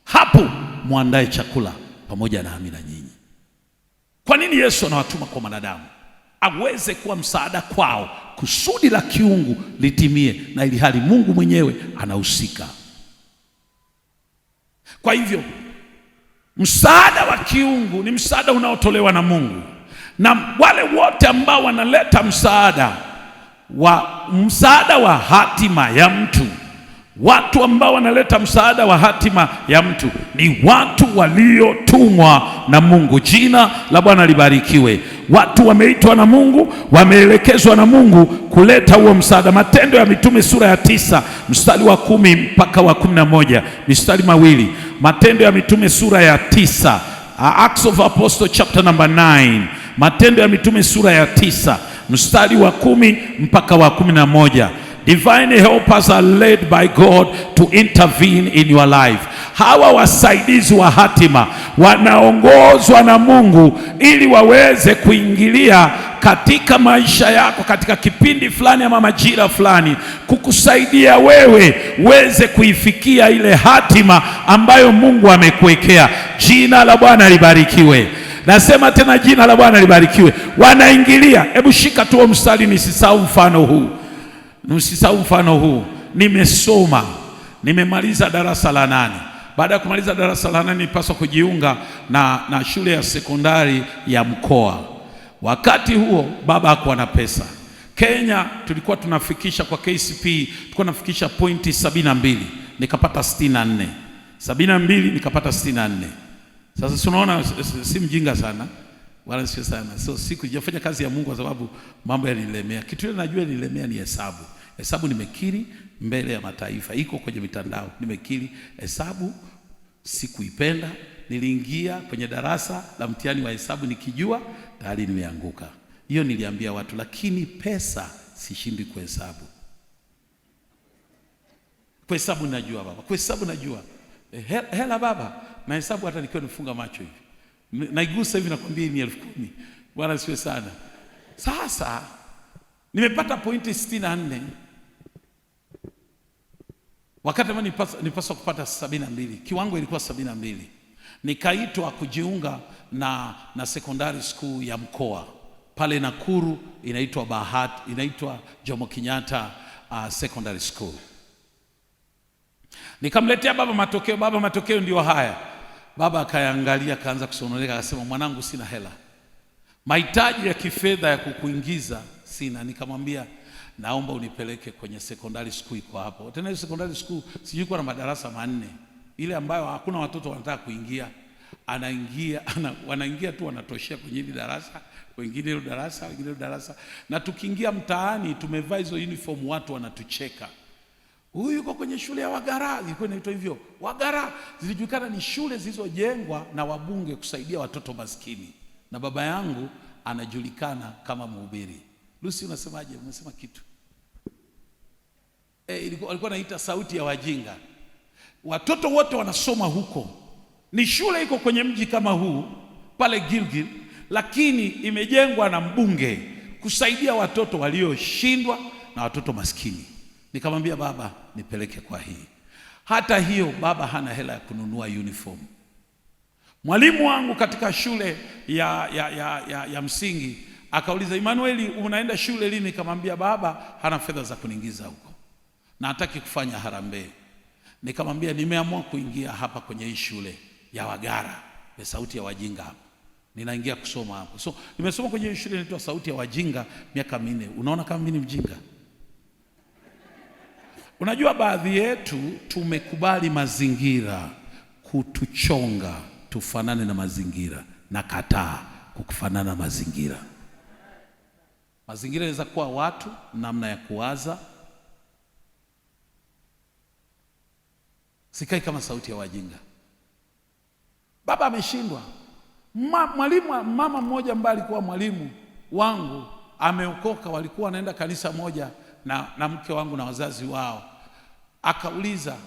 Hapo muandae chakula pamoja nami na nyinyi. Kwa nini Yesu anawatuma kwa wanadamu? Aweze kuwa msaada kwao, kusudi la kiungu litimie, na ili hali Mungu mwenyewe anahusika. Kwa hivyo msaada wa kiungu ni msaada unaotolewa na Mungu, na wale wote ambao wanaleta msaada wa hatima ya mtu, watu ambao wanaleta msaada wa hatima ya mtu ni watu waliotumwa na Mungu. Jina la Bwana libarikiwe. Watu wameitwa na Mungu, wameelekezwa na Mungu kuleta huo msaada. Matendo ya Mitume sura ya 9 mstari wa 10 mpaka wa 11, mistari mawili. Matendo ya Mitume sura ya 9, Acts of Apostles chapter number 9. Matendo ya Mitume sura ya 9 mstari wa 10 mpaka wa 11. Divine helpers are led by God to intervene in your life. Hawa wasaidizi wa hatima wanaongozwa na Mungu ili waweze kuingilia katika maisha yako katika kipindi fulani ama majira fulani, kukusaidia wewe uweze kuifikia ile hatima ambayo Mungu amekuwekea. Jina la Bwana libarikiwe. Nasema tena, jina la Bwana libarikiwe. Wanaingilia. Hebu shika tu mstari, nisisahau mfano huu. Nimesoma, nimemaliza darasa la 8. Baada ya kumaliza darasa la 8 nilipaswa kujiunga na shule ya sekondari ya mkoa. Wakati huo baba hakuwa na pesa. Kenya tulikuwa tunafikisha kwa KCP, tulikuwa tunafikisha pointi 72, nikapata 64. 72 nikapata 64. Sasa unaona si mjinga sana, wala sio sana. So sikujafanya kazi ya Mungu kwa sababu mambo yanilemea. Kitu ile najua nilemea ni hesabu. Hesabu nimekiri mbele ya mataifa, iko kwenye mitandao. Nimekiri hesabu sikuipenda. Niliingia kwenye darasa la mtihani wa hesabu nikijua tayari nimeanguka. Hiyo niliambia watu, lakini pesa sishindi kuhesabu. Kuhesabu najua baba, kuhesabu najua. Hela baba, na hesabu hata nikiwa nifunga macho hivi. Naigusa hivi nakwambia ni 10,000. Bwana siwe sana. Sasa nimepata pointi 64. Wakati nipaswa kupata 72. Kiwango ilikuwa 72. Nikaitwa kujiunga na secondary school ya mkoa. Pale Nakuru inaitwa Jomo Kenyatta Secondary School. Nikamletea baba matokeo. Baba, matokeo ndio haya. Baba akaangalia, akaanza kusononeka, akasema, mwanangu, sina hela. mahitaji ya kifedha ya kukuingiza sina. Nikamwambia naomba unipeleke kwenye secondary school iko hapo. Tena hiyo secondary school sijui kwa na madarasa 4, ile ambayo hakuna watoto wanataka kuingia. Wanaingia tu, wanatoshea kwenye hili darasa, wengine hilo darasa, wengine hilo darasa. Na tukiingia mtaani tumevaa hizo uniform, watu wanatucheka. Huyu yuko kwenye shule ya Wagara, ilikuwa inaitwa hivyo. Wagara zilijulikana ni shule zilizojengwa na wabunge kusaidia watoto maskini. Na baba yangu anajulikana kama mhubiri. Lucy, unasemaje? Unasema kitu. Alikuwa anaita sauti ya wajinga. Watoto wote wanasoma huko. Ni shule iko kwenye mji kama huu pale Gilgil, lakini imejengwa na mbunge kusaidia watoto walioshindwa na watoto maskini. Nikamwambia baba, nipeleke kwa hii. Hata hiyo baba hana hela ya kununua uniform. Mwalimu wangu katika shule ya msingi akauliza, Emmanuel, unaenda shule lini? Nikamwambia baba hana fedha za kuniingiza huko na hataki kufanya harambee. Nikamwambia nimeamua kuingia hapa kwenye hii shule ya Wagara ya sauti ya wajinga hapa. Ninaingia kusoma hapo. So nimesoma kwenye shule inaitwa sauti ya wajinga miaka 4. Unaona kama mimi ni mjinga? Unajua baadhi yetu tumekubali mazingira kutuchonga tufanane na mazingira. Na kataa kufanana na mazingira. Mazingira yanaweza kuwa watu, namna ya kuwaza. Sikai kama sauti ya wajinga. Baba ameshindwa. Mama mmoja ambaye alikuwa mwalimu wangu ameokoka, walikuwa wanaenda kanisa moja na mke wangu na wazazi wao. Akauliza,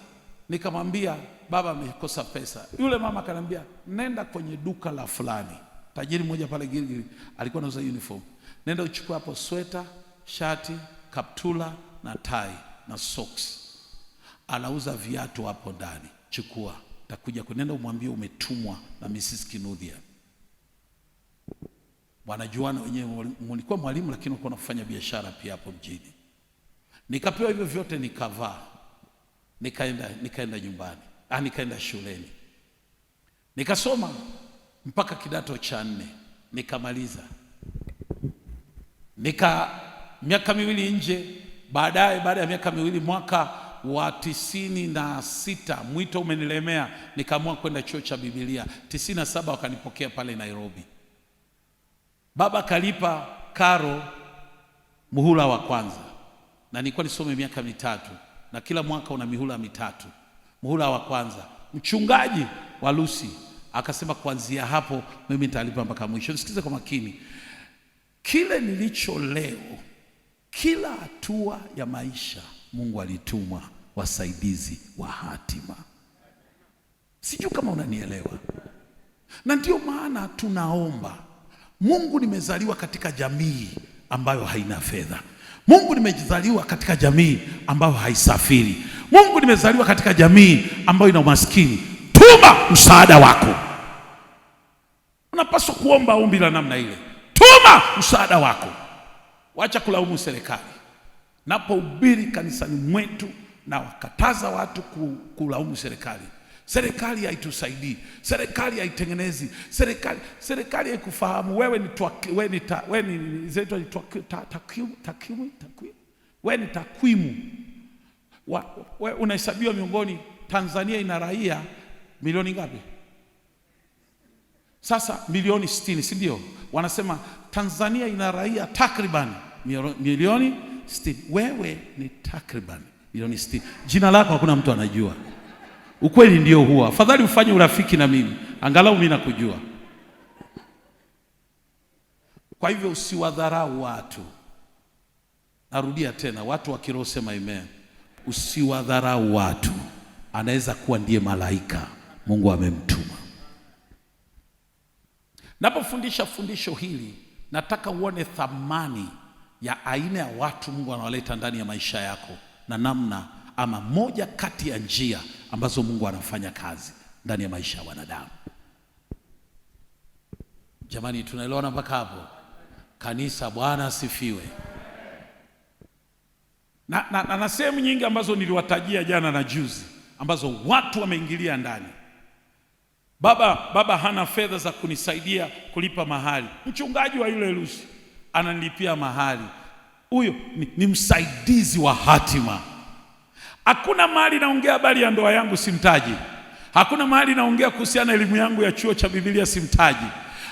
nikamwambia baba amekosa pesa. Yule mama akaniambia nenda kwenye duka la fulani. Tajiri mmoja pale Gilgil alikuwa anauza uniform. Nenda uchukue hapo sweta, shati, kaptula na tai na socks. Anauza viatu hapo ndani. Chukua. Takuja kunenda umwambie umetumwa na Mrs. Kinuthia. Wanajuana wenyewe, mlikuwa mwalimu lakini ulikuwa unafanya biashara pia hapo mjini. Nikapewa hivyo vyote nikavaa. Nikaenda nyumbani. Nikaenda shuleni. Nikasoma mpaka kidato cha 4. Nikamaliza. Miaka 2 nje, baada ya miaka 2 mwaka wa 96 mwito umenilemea, nikaamua kwenda chuo cha Biblia. 97 wakanipokea pale Nairobi. Baba kalipa karo muhula wa kwanza. Na nilikuwa nisome miaka 3 na kila mwaka una mihula 3. Muhula wa kwanza, mchungaji wa Lucy akasema kuanzia hapo mimi nitalipa mpaka mwisho. Nisikize kwa makini. Kile nilicho leo, kila hatua ya maisha Mungu alituma wasaidizi wa hatima. Sijui kama unanielewa. Na ndio maana tunaomba, Mungu, nimezaliwa katika jamii ambayo haina fedha. Mungu, nimezaliwa katika jamii ambayo haisafiri. Mungu, nimezaliwa katika jamii ambayo ina umaskini. Tuma msaada wako. Unapaswa kuomba ombi la namna ile. Tuma msaada wako. Wacha kulaumu serikali. Napohubiri kanisani mwetu na wakataza watu kulaumu serikali. Serikali haitusaidii. Serikali haitengenezi. Serikali haikufahamu wewe ni takwimu. Wewe unahesabiwa miongoni. Tanzania ina raia milioni ngapi? Sasa milioni 60, si ndio? Wanasema Tanzania ina raia takriban milioni 60. Wewe ni takriban milioni 60. Jina lako hakuna mtu anajua. Ukweli ndio huo. Afadhali ufanye urafiki na mimi, angalau mimi nakujua. Kwa hivyo usiwadharau watu. Narudia tena, watu wa kiroho sema amen. Usiwadharau watu. Anaweza kuwa ndiye malaika Mungu amemtuma. Napofundisha fundisho hili, nataka uone thamani ya aina ya watu Mungu anawaleta ndani ya maisha yako, na namna ama moja kati ya njia ambazo Mungu anafanya kazi ndani ya maisha ya wanadamu. Jamani, tunaelewana mpaka hapo? Kanisa, Bwana asifiwe. Na sehemu nyingi ambazo niliwatajia jana na juzi, ambazo watu wameingilia ndani. Baba hana fedha za kunisaidia kulipa mahali. Mchungaji wa yule Lucy ananilipia mahali. Huyo ni msaidizi wa hatima. Hakuna mahali naongea habari ya ndoa yangu simtaji. Hakuna mahali naongea kuhusiana na elimu yangu ya chuo cha Biblia simtaji.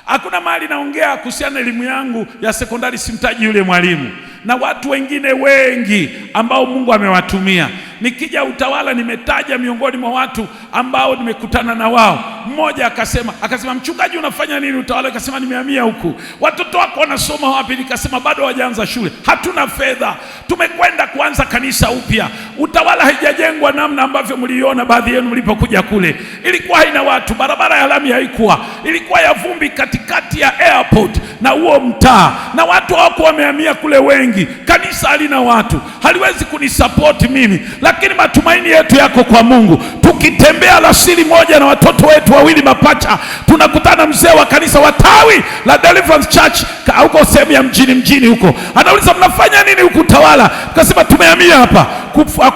Hakuna mahali naongea kuhusiana na elimu yangu ya sekondari simtaji yule mwalimu. Na watu wengine wengi ambao Mungu amewatumia. Nikija utawala nimetaja miongoni mwa watu ambao nimekutana na wao. Mmoja akasema mchungaji unafanya nini utawala? Akasema nimehamia huku. Watoto wako wanasoma wapi? Nikasema bado hawajaanza shule. Hatuna fedha. Tumekwenda kuanza kanisa upya. Utawala haijajengwa namna ambavyo mliona baadhi yenu mlipokuja kule. Ilikuwa haina watu, barabara ya lami haikuwa. Ilikuwa ya vumbi katikati ya airport na huo mtaa. Na watu wako wamehamia kule wengi. Kanisa halina watu. Haliwezi kunisapoti mimi. Lakini matumaini yetu yako kwa Mungu. Tukitembea alasiri moja na watoto wetu wawili mapacha, tunakutana mzee wa kanisa wa tawi la Deliverance Church huko sehemu ya mjini huko. Anauliza mnafanya nini huku Tawala? Tukasema tumehamia hapa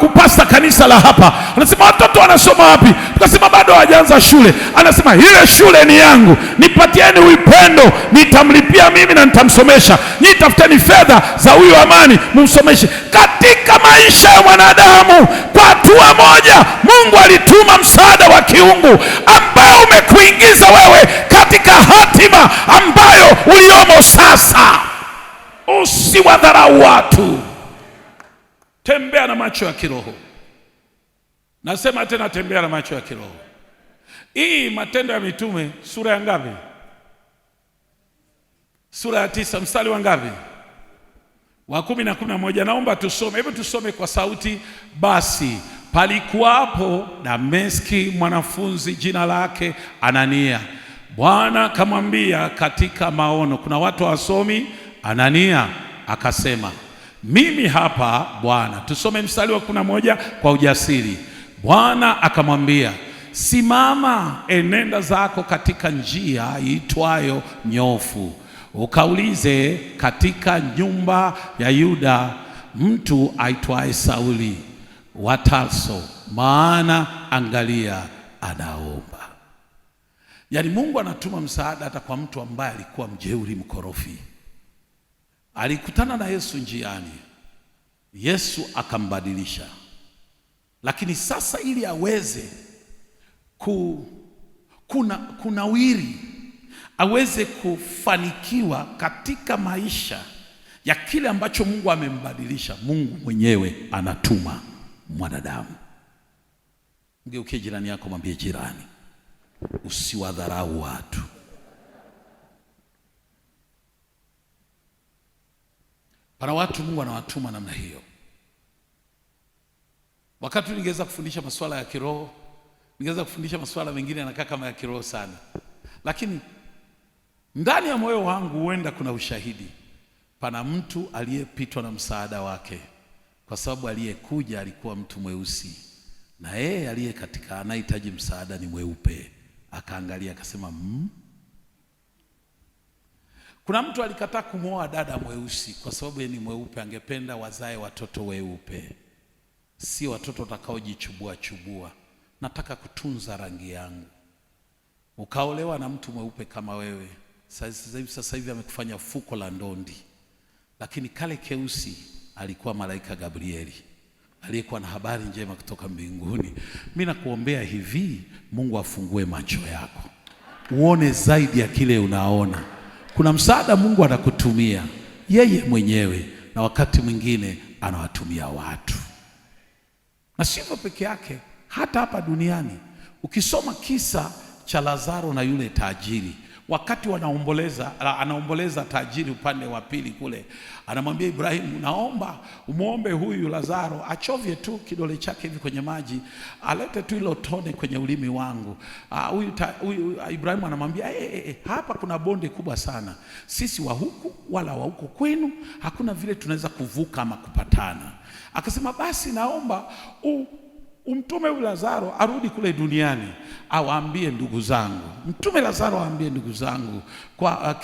kupasta kanisa la hapa. Anasema watoto wanasoma wapi? Tukasema bado hawajaanza shule. Anasema ile shule ni yangu. Nipatieni upendo, nitamlipia mimi na nitamsomesha. Nyinyi tafuteni fedha za huyu Amani mumsomeshe. Katika maisha ya mwanadamu kwa hatua moja Mungu alituma msaada wa kiungu ambao umekuingiza wewe katika hatima ambayo uliomo sasa. Usiwadharau watu. Tembea na macho ya kiroho. Nasema tena tembea na macho ya kiroho. Hii Matendo ya Mitume sura ya ngapi? Sura ya 9 mstari wa ngapi? Wa 10 na 11. Naomba tusome. Hebu tusome kwa sauti. Basi palikuwapo Dameski mwanafunzi jina lake Anania. Bwana akamwambia katika maono. Kuna watu wasomi. Anania akasema mimi hapa Bwana. Tusome mstari wa 11 kwa ujasiri. Bwana akamwambia simama, enenda zako katika njia iitwayo Nyofu, ukaulize katika nyumba ya Yuda mtu aitwaye Sauli wa Tarso, maana angalia anaomba. Yaani Mungu anatuma msaada hata kwa mtu ambaye alikuwa mjeuri mkorofi. Alikutana na Yesu njiani. Yesu akambadilisha. Lakini sasa ili aweze kunawiri, aweze kufanikiwa katika maisha ya kile ambacho Mungu amembadilisha, Mungu mwenyewe anatuma mwanadamu. Mgeukie jirani yako, mwambie jirani, usiwadharau watu. Pana watu Mungu anawatuma namna hiyo. Wakati ningeweza kufundisha masuala ya kiroho, ningeweza kufundisha masuala mengine yanakaa kama ya kiroho sana. Lakini ndani ya moyo wangu huenda kuna ushahidi. Pana mtu aliyepitwa na msaada wake, kwa sababu aliyekuja alikuwa mtu mweusi, na yeye aliye katika anahitaji msaada ni mweupe. Akaangalia akasema Kuna mtu alikataa kumwoa dada mweusi kwa sababu yeye ni mweupe, angependa wazae watoto weupe. Si watoto watakaojichubua chubua. Nataka kutunza rangi yangu. Ukaolewa na mtu mweupe kama wewe. Sasa hivi amekufanya fuko la ndondi. Lakini kale keusi alikuwa malaika Gabrieli, aliyekuwa na habari njema kutoka mbinguni. Mimi nakuombea hivi, Mungu afungue macho yako, uone zaidi ya kile unaona. Kuna msaada Mungu anakutumia yeye mwenyewe, na wakati mwingine anawatumia watu. Na sivyo peke yake, hata hapa duniani ukisoma kisa cha Lazaro na yule tajiri, wakati anaomboleza tajiri upande wa pili kule, anamwambia Ibrahimu, naomba umuombe huyu Lazaro achovye tu kidole chake hivi kwenye maji, alete tu hilo tone kwenye ulimi wangu. Huyu Ibrahimu anamwambia hapa kuna bonde kubwa sana, sisi wa huku wala wa huko kwenu hakuna vile tunaweza kuvuka ama kupatana. Akasema basi naomba umtume huyu Lazaro arudi kule duniani, awaambie ndugu zangu. Mtume Lazaro awaambie ndugu zangu kwa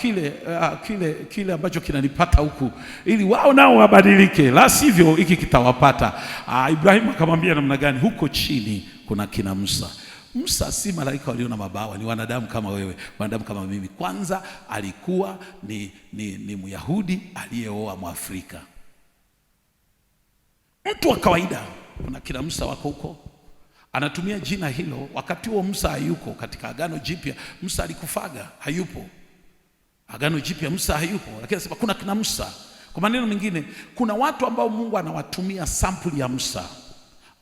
kile ambacho kinanipata huku, ili wao nao wabadilike, la sivyo hiki kitawapata. Ibrahimu akamwambia namna gani? Huko chini kuna kina Musa. Musa si malaika walio na mabawa, ni wanadamu kama wewe, wanadamu kama mimi. Kwanza alikuwa ni Myahudi aliyeoa Mwafrika, mtu wa kawaida. Kuna kila Musa wako huko, anatumia jina hilo. Wakati huo Musa hayuko katika Agano Jipya. Musa alikufaga, hayupo Agano Jipya, Musa hayupo, lakini anasema kuna kina Musa. Kwa maneno mengine, kuna watu ambao Mungu anawatumia sampuli ya Musa,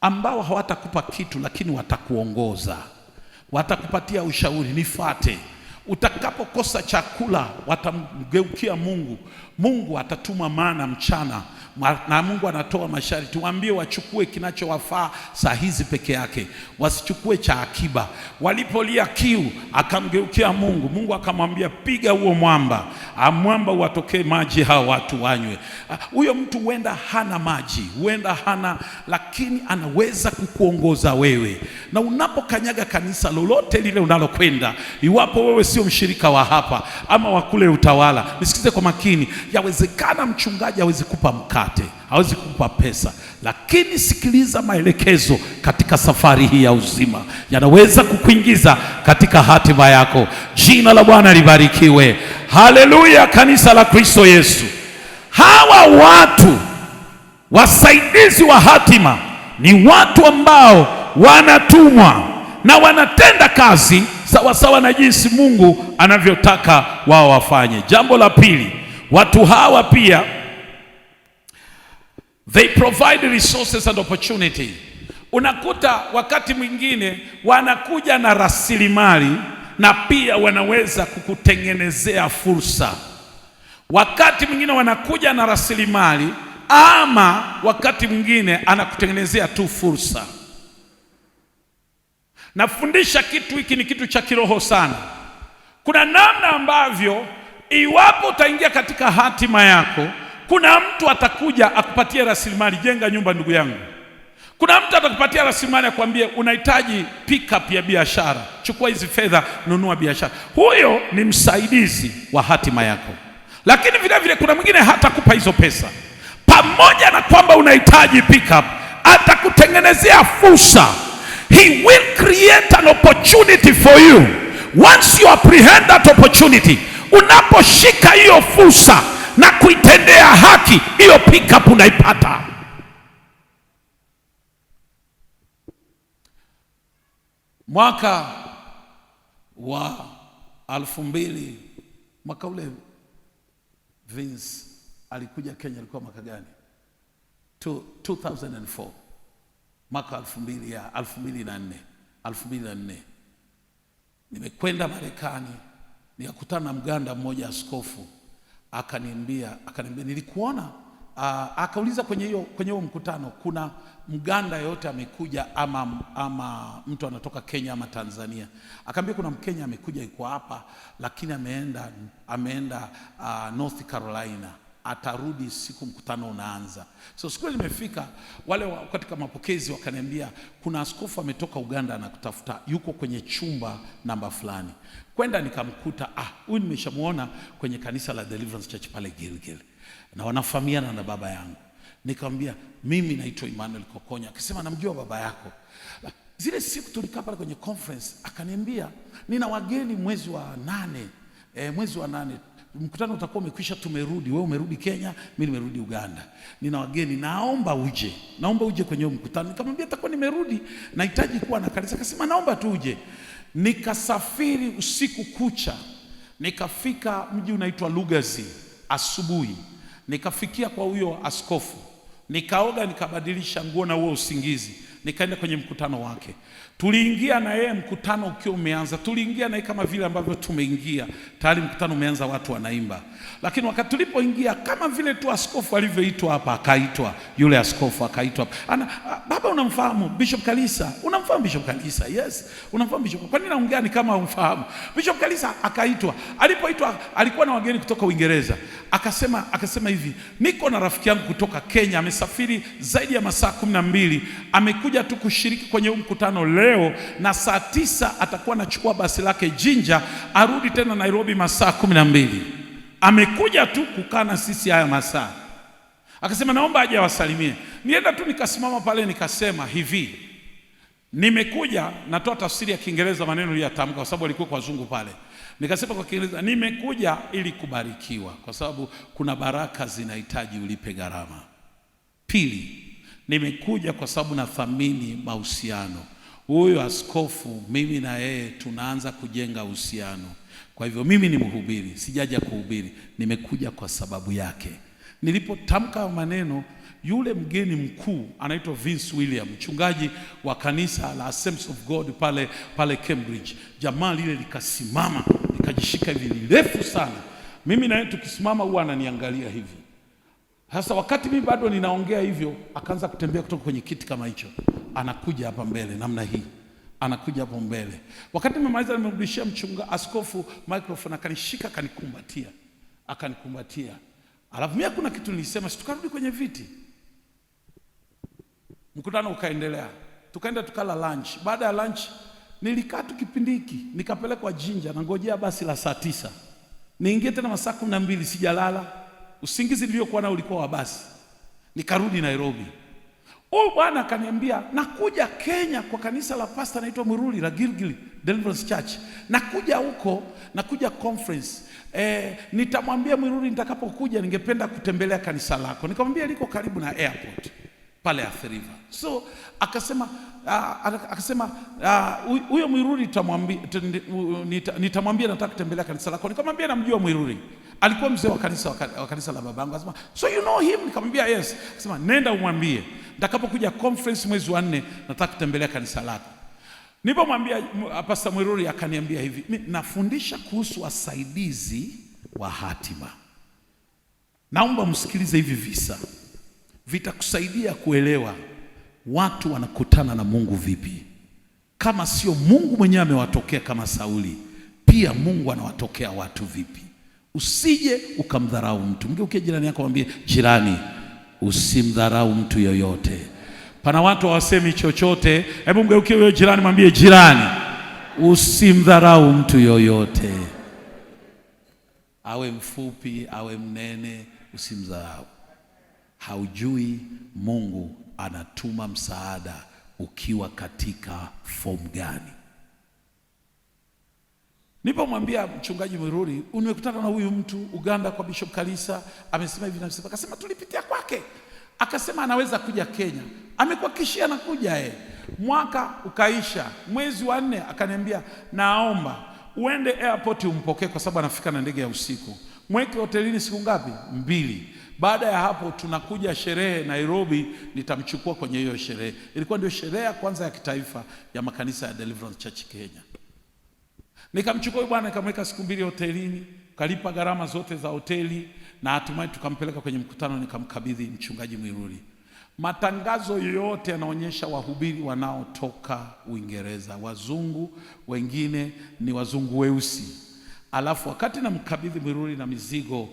ambao hawatakupa kitu, lakini watakuongoza, watakupatia ushauri, nifuate. Utakapokosa chakula, watamgeukia Mungu. Mungu atatuma mana mchana, na Mungu anatoa masharti, waambie wachukue kinachowafaa saa hizi peke yake, wasichukue cha akiba. Walipolia kiu, akamgeukia Mungu. Mungu akamwambia, piga huo mwamba, mwamba watokee maji, hao watu wanywe. Huyo mtu huenda hana maji, huenda hana, lakini anaweza kukuongoza wewe. Na unapokanyaga kanisa lolote lile unalokwenda, iwapo wewe sio mshirika wa hapa ama wa kule utawala, nisikize kwa makini. Yawezekana mchungaji hawezi kupa mkate, hawezi kupa pesa, lakini sikiliza maelekezo katika safari hii ya uzima, yanaweza kukuingiza katika hatima yako. Jina la Bwana libarikiwe. Haleluya, kanisa la Kristo Yesu. Hawa watu wasaidizi wa hatima ni watu ambao wanatumwa na wanatenda kazi sawa sawa na jinsi Mungu anavyotaka wao wafanye. Jambo la pili, watu hawa pia they provide resources and opportunity. Unakuta wakati mwingine wanakuja na rasilimali na pia wanaweza kukutengenezea fursa. Wakati mwingine wanakuja na rasilimali, ama wakati mwingine anakutengenezea tu fursa. Nafundisha kitu hiki, ni kitu cha kiroho sana. Kuna namna ambavyo iwapo utaingia katika hatima yako, kuna mtu atakuja akupatie rasilimali, jenga nyumba ndugu yangu. Kuna mtu atakupatia rasilimali akwambie unahitaji pick up ya biashara, chukua hizi fedha, nunua biashara. Huyo ni msaidizi wa hatima yako. Lakini vile vile kuna mwingine hatakupa hizo pesa. Pamoja na kwamba unahitaji pick up, atakutengenezea fursa. He will create an opportunity for you. Once you apprehend that opportunity, unaposhika hiyo fursa na kuitendea haki, hiyo pick up unaipata. Mwaka wa 2000, mwaka ule Vince alikuja Kenya, alikuwa mwaka gani? 2004. Mwaka 2004 nimekwenda Marekani, nikakutana na Mganda mmoja, askofu. Akaniambia nilikuona. Akauliza kwenye hiyo mkutano, kuna Mganda yote amekuja ama mtu anatoka Kenya ama Tanzania? Akaambia kuna Mkenya amekuja, yuko hapa, lakini ameenda North Carolina, atarudi siku mkutano unaanza. So siku nimefika, wale katika mapokezi wakaniambia kuna askofu ametoka Uganda anakutafuta, yuko kwenye chumba namba fulani. Kwenda nikamkuta, huyu nimeshamuona kwenye kanisa la Deliverance Church pale Gilgil, na wanafahamiana na baba yangu. Nikamwambia mimi naitwa Emmanuel Kokonya. Akasema namjua baba yako. Zile siku tulikaa pale kwenye conference, akaniambia nina wageni mwezi wa 8, mkutano utakuwa umekwisha, tumerudi, wewe umerudi Kenya, mimi nimerudi Uganda, nina wageni, naomba uje kwenye mkutano. Nikamwambia atakuwa nimerudi, nahitaji kuwa na kanisa. Akasema naomba tu uje. Nikasafiri usiku kucha, nikafika mji unaitwa Lugazi asubuhi. Nikafikia kwa huyo askofu, nikaoga, nikabadilisha nguo na huo usingizi, nikaenda kwenye mkutano wake. Tuliingia na yeye mkutano ukiwa umeanza. Tuliingia na yeye kama vile ambavyo tumeingia, tayari mkutano umeanza, watu wanaimba. Lakini wakati tulipoingia, kama vile tu askofu alivyoitwa hapa, akaitwa yule askofu, akaitwa baba, unamfahamu Bishop Kalisa? Unamfahamu Bishop Kalisa? Yes, unamfahamu Bishop. Kwa nini naongea ni kama umfahamu? Bishop Kalisa akaitwa. Alipoitwa alikuwa na wageni kutoka Uingereza. Akasema hivi, niko na rafiki yangu kutoka Kenya, amesafiri zaidi ya masaa 12, amekuja tu kushiriki kwenye mkutano leo, na saa 9 atakuwa anachukua basi lake Jinja, arudi tena Nairobi masaa 12. Amekuja tu kukaa na sisi haya masaa. Akasema naomba aje awasalimie. Nienda tu nikasimama pale nikasema hivi, Nimekuja natoa tafsiri ya Kiingereza maneno niliyotamka kwa sababu alikuwa kwa wazungu pale. Nikasema kwa Kiingereza, nimekuja ili kubarikiwa kwa sababu kuna baraka zinahitaji ulipe gharama. Pili, nimekuja kwa sababu nathamini mahusiano. Huyo askofu mimi na yeye tunaanza kujenga uhusiano. Kwa hivyo mimi ni mhubiri, sijaja kuhubiri, nimekuja kwa sababu yake. Nilipotamka maneno, yule mgeni mkuu anaitwa Vince William, mchungaji wa kanisa la Assemblies of God pale Cambridge. Jamaa lile likasimama, likajishika hivi lirefu sana. Mimi na yeye tukisimama huwa ananiangalia hivi. Sasa wakati mimi bado ninaongea hivyo, akaanza kutembea kutoka kwenye kiti kama hicho. Anakuja hapa mbele namna hii. Anakuja hapo mbele. Wakati nimemaliza nimemrudishia askofu microphone, akanishika akanikumbatia. Alafu mimi kuna kitu nilisema, tukarudi kwenye viti. Mkutano ukaendelea. Tukaenda tukala lunch. Baada ya lunch nilikaa tu kipindi hiki, nikapelekwa Jinja na ngojea basi la saa 9. Niingie tena masaa 12 sijalala. Usingizi niliokuwa nao ulikuwa wa basi. Nikarudi Nairobi. Huyu bwana akaniambia, nakuja Kenya kwa kanisa la pastor anaitwa Mwiruri la Gilgil Deliverance Church. Nakuja huko, nakuja conference. Nitamwambia Mwiruri nitakapokuja ningependa kutembelea kanisa lako. Nikamwambia liko karibu na airport pale Athi River. So akasema huyo Mwiruri nitamwambia nataka kutembelea kanisa lako. Nikamwambia namjua Mwiruri. Alikuwa mzee wa kanisa la babangu. Akasema, so you know him? Nikamwambia yes. Akasema nenda umwambie nitakapokuja conference mwezi wa 4 nataka kutembelea kanisa lako. Nilipomwambia Pastor Mwiruri akaniambia hivi, mimi nafundisha kuhusu wasaidizi wa hatima. Naomba msikilize hivi visa. Vitakusaidia kuelewa watu wanakutana na Mungu vipi. Kama sio Mungu mwenyewe amewatokea kama Sauli, pia Mungu anawatokea watu vipi. Usije ukamdharau mtu. Mgeukie jirani yako mwambie, jirani, usimdharau mtu yoyote. Pana watu hawasemi chochote. Hebu mgeukie wewe jirani mwambie, jirani, usimdharau mtu yoyote. Awe mfupi, awe mnene, usimdharau. Haujui Mungu anatuma msaada ukiwa katika fomu gani. Nilipomwambia mchungaji Mwiruri, nimekutana na huyu mtu Uganda kwa Bishop Kalisa, amesema hivi na hivi. Akasema tulipitia kwake. Akasema anaweza kuja Kenya. Amekuhakikishia anakuja . Mwaka ukaisha, mwezi wa 4 akaniambia, naomba uende airport umpokee kwa sababu anafika na ndege ya usiku. Mweke hotelini siku ngapi? 2. Baada ya hapo tunakuja sherehe Nairobi, nitamchukua kwenye hiyo sherehe. Ilikuwa ndio sherehe ya kwanza ya kitaifa ya makanisa ya Deliverance Church Kenya. Nikamchukua bwana, nikamweka siku 2 hotelini, kalipa gharama zote za hoteli na hatimaye tukampeleka kwenye mkutano, nikamkabidhi mchungaji Mwiruri. Matangazo yote yanaonyesha wahubiri wanaotoka Uingereza, wazungu, wengine ni wazungu weusi. Alafu wakati namkabidhi Mwiruri na mizigo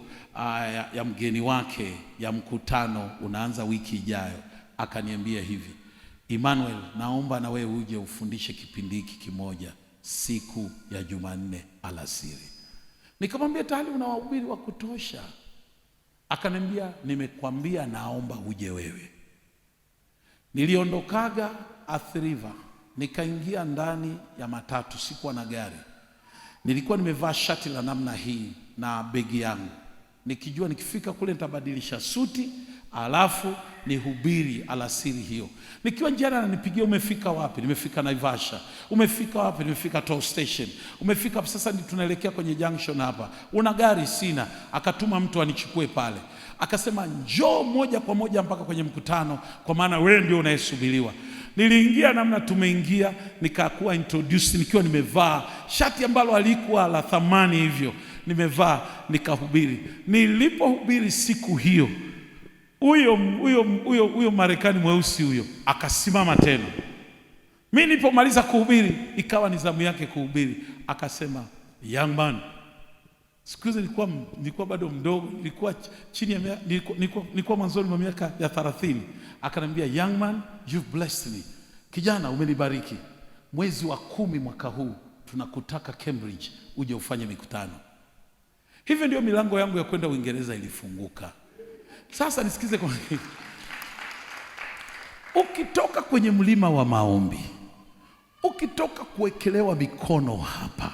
ya mgeni wake ya mkutano unaanza wiki ijayo, akaniambia hivi, Emmanuel, naomba na wewe uje ufundishe kipindi hiki kimoja siku ya Jumanne alasiri. Nikamwambia tayari una wahubiri wa kutosha. Akaniambia nimekwambia naomba uje wewe. Niliondokaga Athi River, nikaingia ndani ya matatu, sikuwa na gari. Nilikuwa nimevaa shati la namna hii na begi yangu, nikijua nikifika kule nitabadilisha suti alafu nihubiri alasiri hiyo. Nikiwa njiani ananipigia, umefika wapi? Nimefika Naivasha. Umefika wapi? Nimefika Toll Station. Umefika sasa tunaelekea kwenye junction hapa. Una gari? Sina. Akatuma mtu anichukue pale. Akasema njoo moja kwa moja mpaka kwenye mkutano kwa maana wewe ndio unayesubiriwa. Niliingia namna tumeingia, nikakuwa introduced nikiwa nimevaa shati ambalo alikuwa la thamani hivyo. Nimevaa nikahubiri. Nilipohubiri siku hiyo, huyo Marekani mweusi huyo akasimama tena. Mimi nilipomaliza kuhubiri, ikawa ni zamu yake kuhubiri. Akasema, young man, siku hizo nilikuwa bado mdogo, nilikuwa chini ya nilikuwa mwanzoni mwa miaka ya 30. Akaniambia, young man, you've blessed me. Kijana, umenibariki. Mwezi wa 10 mwaka huu tunakutaka Cambridge uje ufanye mikutano. Hivyo ndio milango yangu ya kwenda Uingereza ilifunguka. Sasa nisikize kwa ukitoka kwenye mlima wa maombi, ukitoka kuwekelewa mikono hapa,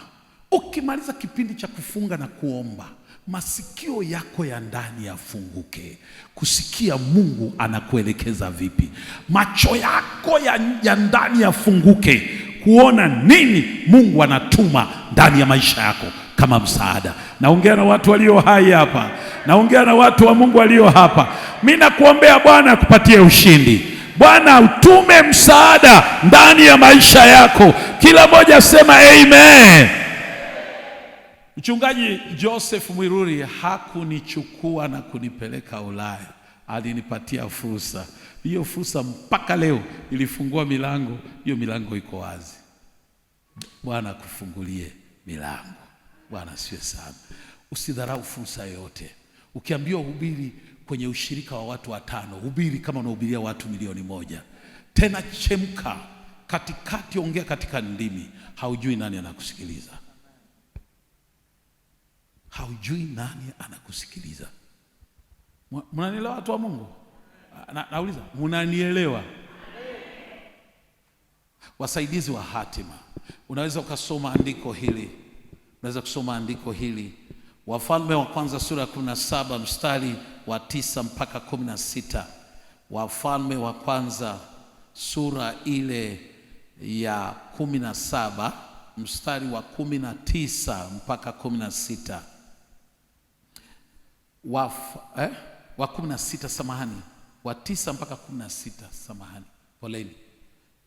ukimaliza kipindi cha kufunga na kuomba, masikio yako ya ndani yafunguke kusikia Mungu anakuelekeza vipi. Macho yako ya ndani yafunguke kuona nini Mungu anatuma ndani ya maisha yako kama msaada. Naongea na watu walio hai hapa, naongea na watu wa Mungu walio hapa. Mimi nakuombea Bwana akupatie ushindi. Bwana utume msaada ndani ya maisha yako. Kila mmoja sema amen. Mchungaji Joseph Mwiruri hakunichukua na kunipeleka Ulaya, alinipatia fursa. Hiyo fursa mpaka leo ilifungua milango, hiyo milango iko wazi. Bwana kufungulie milango. Bwana siwe sana. Usidharau fursa yoyote. Ukiambiwa hubiri kwenye ushirika wa watu 5, hubiri kama unahubiria watu 1,000,000. Tena chemka, katikati ongea katika ndimi. Haujui nani anakusikiliza. Haujui nani anakusikiliza. Mnanielewa watu wa Mungu? Nauliza, mnanielewa? Wasaidizi wa hatima. Unaweza ukasoma andiko hili. Unaweza kusoma andiko hili. Wafalme wa kwanza sura ya 17 mstari wa 9 mpaka 16. Wafalme wa kwanza sura ile ya 17 mstari wa 19 mpaka 16. Wa 16 samahani. Wa 9 mpaka 16 samahani.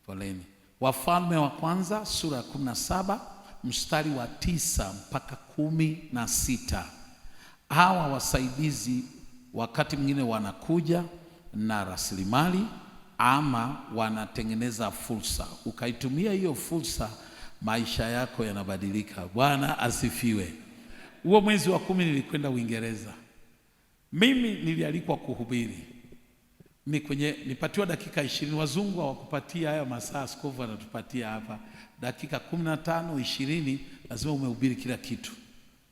Poleni. Wafalme wa kwanza sura ya 17 mstari wa 9 mpaka 16. Hawa wasaidizi wakati mwingine wanakuja na rasilimali ama wanatengeneza fursa. Ukaitumia hiyo fursa, maisha yako yanabadilika. Bwana asifiwe. Huo mwezi wa 10 nilikwenda Uingereza. Mimi nilialikwa kuhubiri. Nipatiwa dakika 20. Wazungu hawakupatia haya masaa, askofu anatupatia hapa dakika 15 20, lazima umehubiri kila kitu.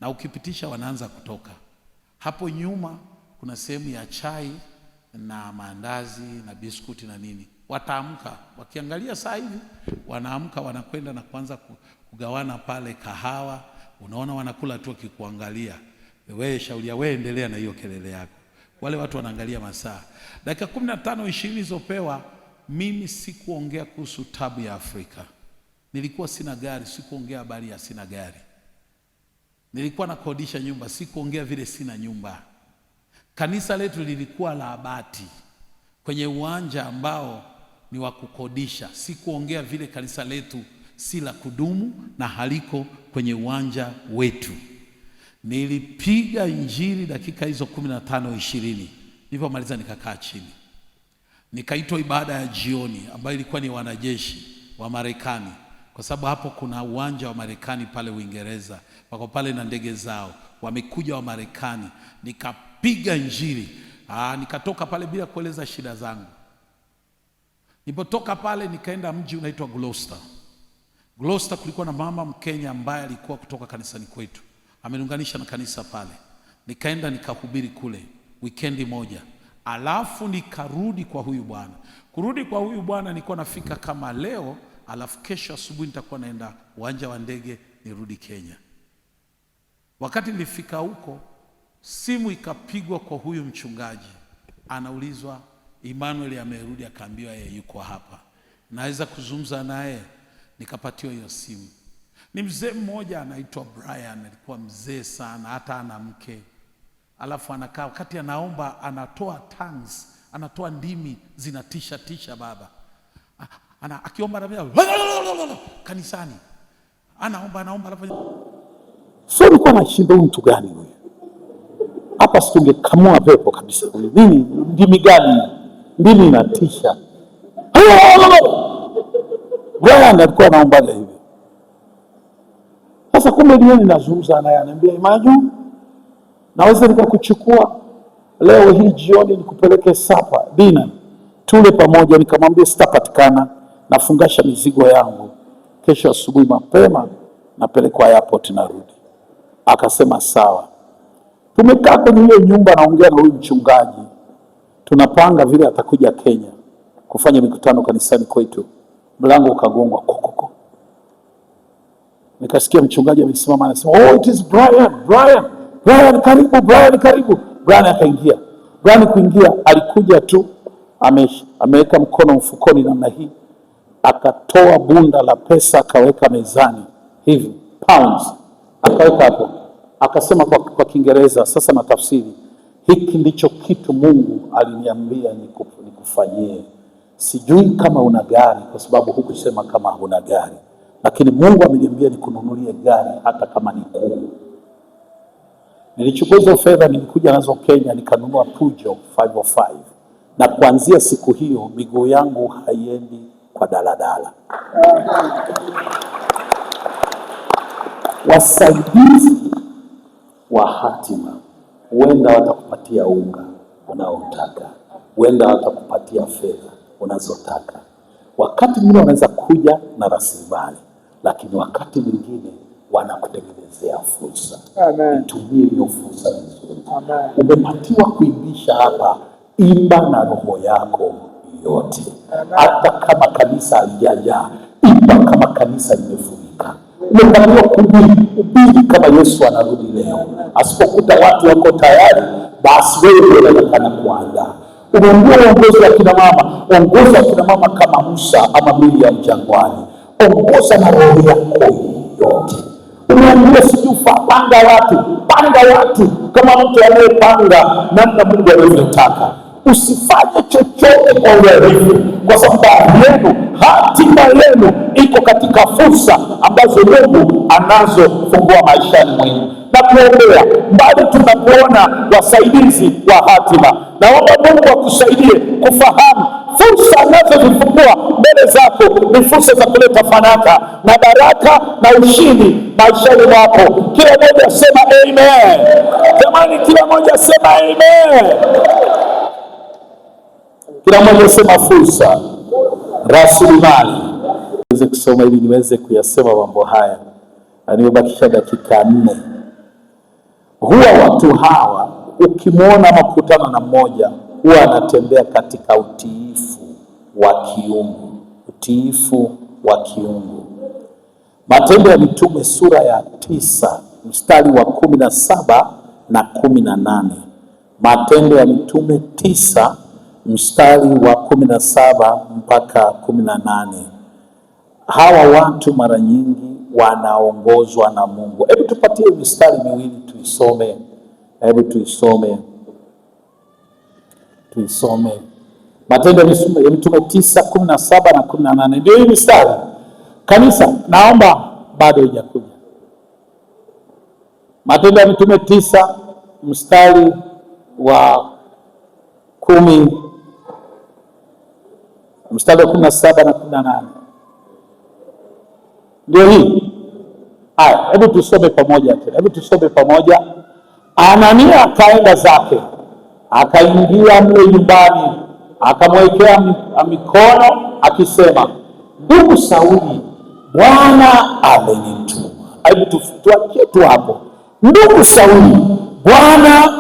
Na ukipitisha wanaanza kutoka. Hapo nyuma kuna sehemu ya chai na maandazi na biskuti na nini. Wataamka, wakiangalia saa hivi, wanaamka wanakwenda na kuanza kugawana pale kahawa. Unaona wanakula tu wakikuangalia. Wewe shaulia, wewe endelea na hiyo kelele yako. Wale watu wanaangalia masaa. Dakika 15 20 zopewa. Mimi sikuongea kuhusu tabu ya Afrika. Nilikuwa sina gari, sikuongea habari ya sina gari. Nilikuwa nakodisha nyumba, sikuongea vile sina nyumba. Kanisa letu lilikuwa la bati kwenye uwanja ambao ni wa kukodisha. Sikuongea vile kanisa letu si la kudumu na haliko kwenye uwanja wetu. Nilipiga injili dakika hizo 15 20. Nilipomaliza nikakaa chini. Nikaitwa ibada ya jioni ambayo ilikuwa ni wanajeshi wa Marekani, kwa sababu hapo kuna uwanja wa Marekani pale Uingereza. Wako pale na ndege zao. Wamekuja wa Marekani. Nikapiga injili. Nikatoka pale bila kueleza shida zangu. Nilipotoka pale nikaenda mji unaitwa Gloucester. Gloucester kulikuwa na mama Mkenya ambaye alikuwa kutoka kanisani kwetu. Ameniunganisha na kanisa pale. Nikaenda nikahubiri kule wikendi moja. Alafu nikarudi kwa huyu bwana. Kurudi kwa huyu bwana nilikuwa nafika kama leo, alafu kesho asubuhi nitakuwa naenda uwanja wa ndege nirudi Kenya. Wakati nilifika huko, simu ikapigwa kwa huyu mchungaji. Anaulizwa, Emmanuel amerudi, akaambiwa yeye yuko hapa. Naweza kuzungumza naye? Nikapatiwa hiyo simu. Ni mzee mmoja anaitwa Brian, alikuwa mzee sana, hata ana mke. Alafu anakaa wakati anaomba, anatoa tongues, anatoa ndimi zinatisha baba. Akiomba anambia kanisani. Anaomba alafu sio nilikuwa nashinda mtu gani huyu? Hapa singekamua pepo kabisa. Nini ndimi gani? Ndimi inatisha. Brian alikuwa anaomba hivi. Sasa kumbe jioni nazungumza naye, ananiambia Imaju, naweza nikakuchukua leo hii jioni nikupeleke sapa dina tule pamoja. Nikamwambia sitapatikana, nafungasha mizigo yangu, kesho asubuhi mapema napelekwa airport narudi. Akasema sawa. Tumekaa kwenye hiyo nyumba, naongea na huyu mchungaji, tunapanga vile atakuja Kenya kufanya mikutano kanisani kwetu. Mlango ukagongwa kokoko. Nikasikia mchungaji amesimama anasema, oh, it is Brian, karibu. Brian akaingia. Brian kuingia, alikuja tu ameweka mkono mfukoni namna hii, akatoa bunda la pesa akaweka mezani hivi, pounds akaweka hapo, akasema kwa Kiingereza, sasa na tafsiri, hiki ndicho kitu Mungu aliniambia nikufanyie. Sijui kama una gari, kwa sababu hukusema kama huna gari, lakini Mungu ameniambia nikununulie gari hata kama ni kuu. Nilichukua hizo fedha, nilikuja nazo Kenya, nikanunua Peugeot 505, na kuanzia siku hiyo miguu yangu haiendi kwa daladala. Wasaidizi wa hatima huenda watakupatia unga unaotaka, huenda watakupatia fedha unazotaka. Wakati mwingine wanaweza kuja na rasilimali, lakini wakati mwingine wanakutengenezea fursa. Amen. Itumie hiyo fursa vizuri. Amen. Umepatiwa kuimbisha hapa, imba na roho yako yote. Hata kama kanisa halijajaa, imba kama kanisa limefurika. Umepatiwa kuhubiri kama Yesu anarudi leo. Asipokuta watu wako tayari, basi wewe unataka kuandaa. Umeambiwa uongozi wa kina mama, ongoza kina mama kama Musa ama Miriam jangwani. Ongoza na roho yako yote. Umeambiwa sijufa, panga watu kama mtu anayepanga namna Mungu anavyotaka. Usifanye chochote kwa urefu, kwa sababu hatima yenu iko katika fursa ambazo Mungu anazofungua maishani mwenu. Na kuombea mbali tunapoona wasaidizi wa hatima, naomba Mungu akusaidie kufahamu fursa anazozifungua mbele zako ni fursa za kuleta fanaka na baraka na ushindi maishani mwako. Kila mmoja sema amen. Jamani, kila mmoja sema amen. Kila mmoja sema fursa, rasilimali. Niweze kusoma ili niweze kuyasema mambo haya, na nimebakisha dakika 4. Huwa watu hawa ukimwona ama kukutana na mmoja, huwa anatembea katika utiifu wa kiungu. Utiifu wa kiungu. Matendo ya Mitume sura ya 9 mstari wa 17 na 18. Matendo ya Mitume 9 mstari wa 17 mpaka 18. Hawa watu mara nyingi wanaongozwa na Mungu. Hebu tupatie mistari miwili tuisome. Hebu tuisome. Matendo ya Mitume 9:17 na 18. Ndio hii mistari. Kanisa, naomba bado haijakuja. Matendo ya Mitume 9 mstari wa 10 mstari wa 17 na 18. Ndio hii. Haya, hebu tusome pamoja tena. Anania akaenda zake, akaingia mle nyumbani, akamwekea mikono akisema, ndugu Sauli, Bwana amenituma. Hebu tuachie tu hapo. Ndugu Sauli, Bwana.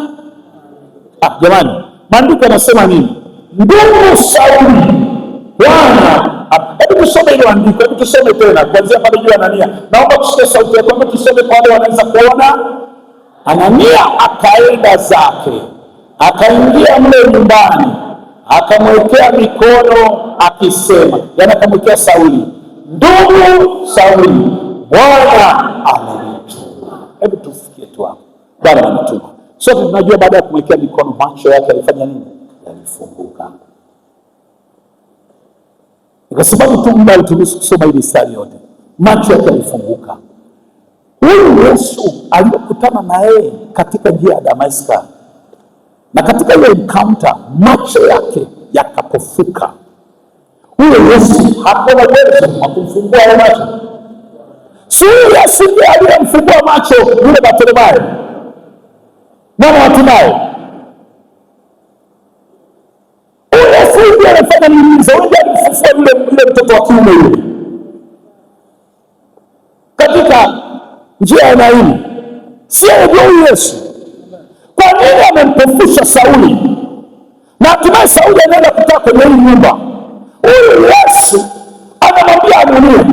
Jamani, maandiko yanasema nini? Ndugu Sauli, Bwana. Hebu tusome ile andiko, hebu tusome tena kuanzia pale juu. Anania, naomba tusikie sauti yako, hebu tusome kwa wale wanaweza kuona. Anania akaenda zake, akaingia mle nyumbani, akamwekea mikono akisema, yani akamwekea Sauli, ndugu Sauli, Bwana amenituma. Hebu tusikie tu hapo, Bwana amenituma. Sote tunajua baada ya kumwekea mikono macho yake alifanya nini? Yalifunguka. Kwa sababu tu muda uturuhusu kusoma hili mstari yote, macho yake yalifunguka. Huyu Yesu aliyokutana na yeye katika njia ya Damascus, na katika ile encounter macho yake yakapofuka. Huyu Yesu hakuwa na uwezo wa kumfungua macho. Si Yesu ndiye aliyemfungua macho yule Bartimayo, mwana wa Timayo. Yesu ndiye alifanya miujiza, ndiye alifufua yule mtoto wa kiume yule katika njia ya Naini. Sio huyu Yesu. Kwa nini amempofusha Sauli? Na hatimaye Sauli anaenda kutoka kwenye hii nyumba. Huyu Yesu anamwambia Anania,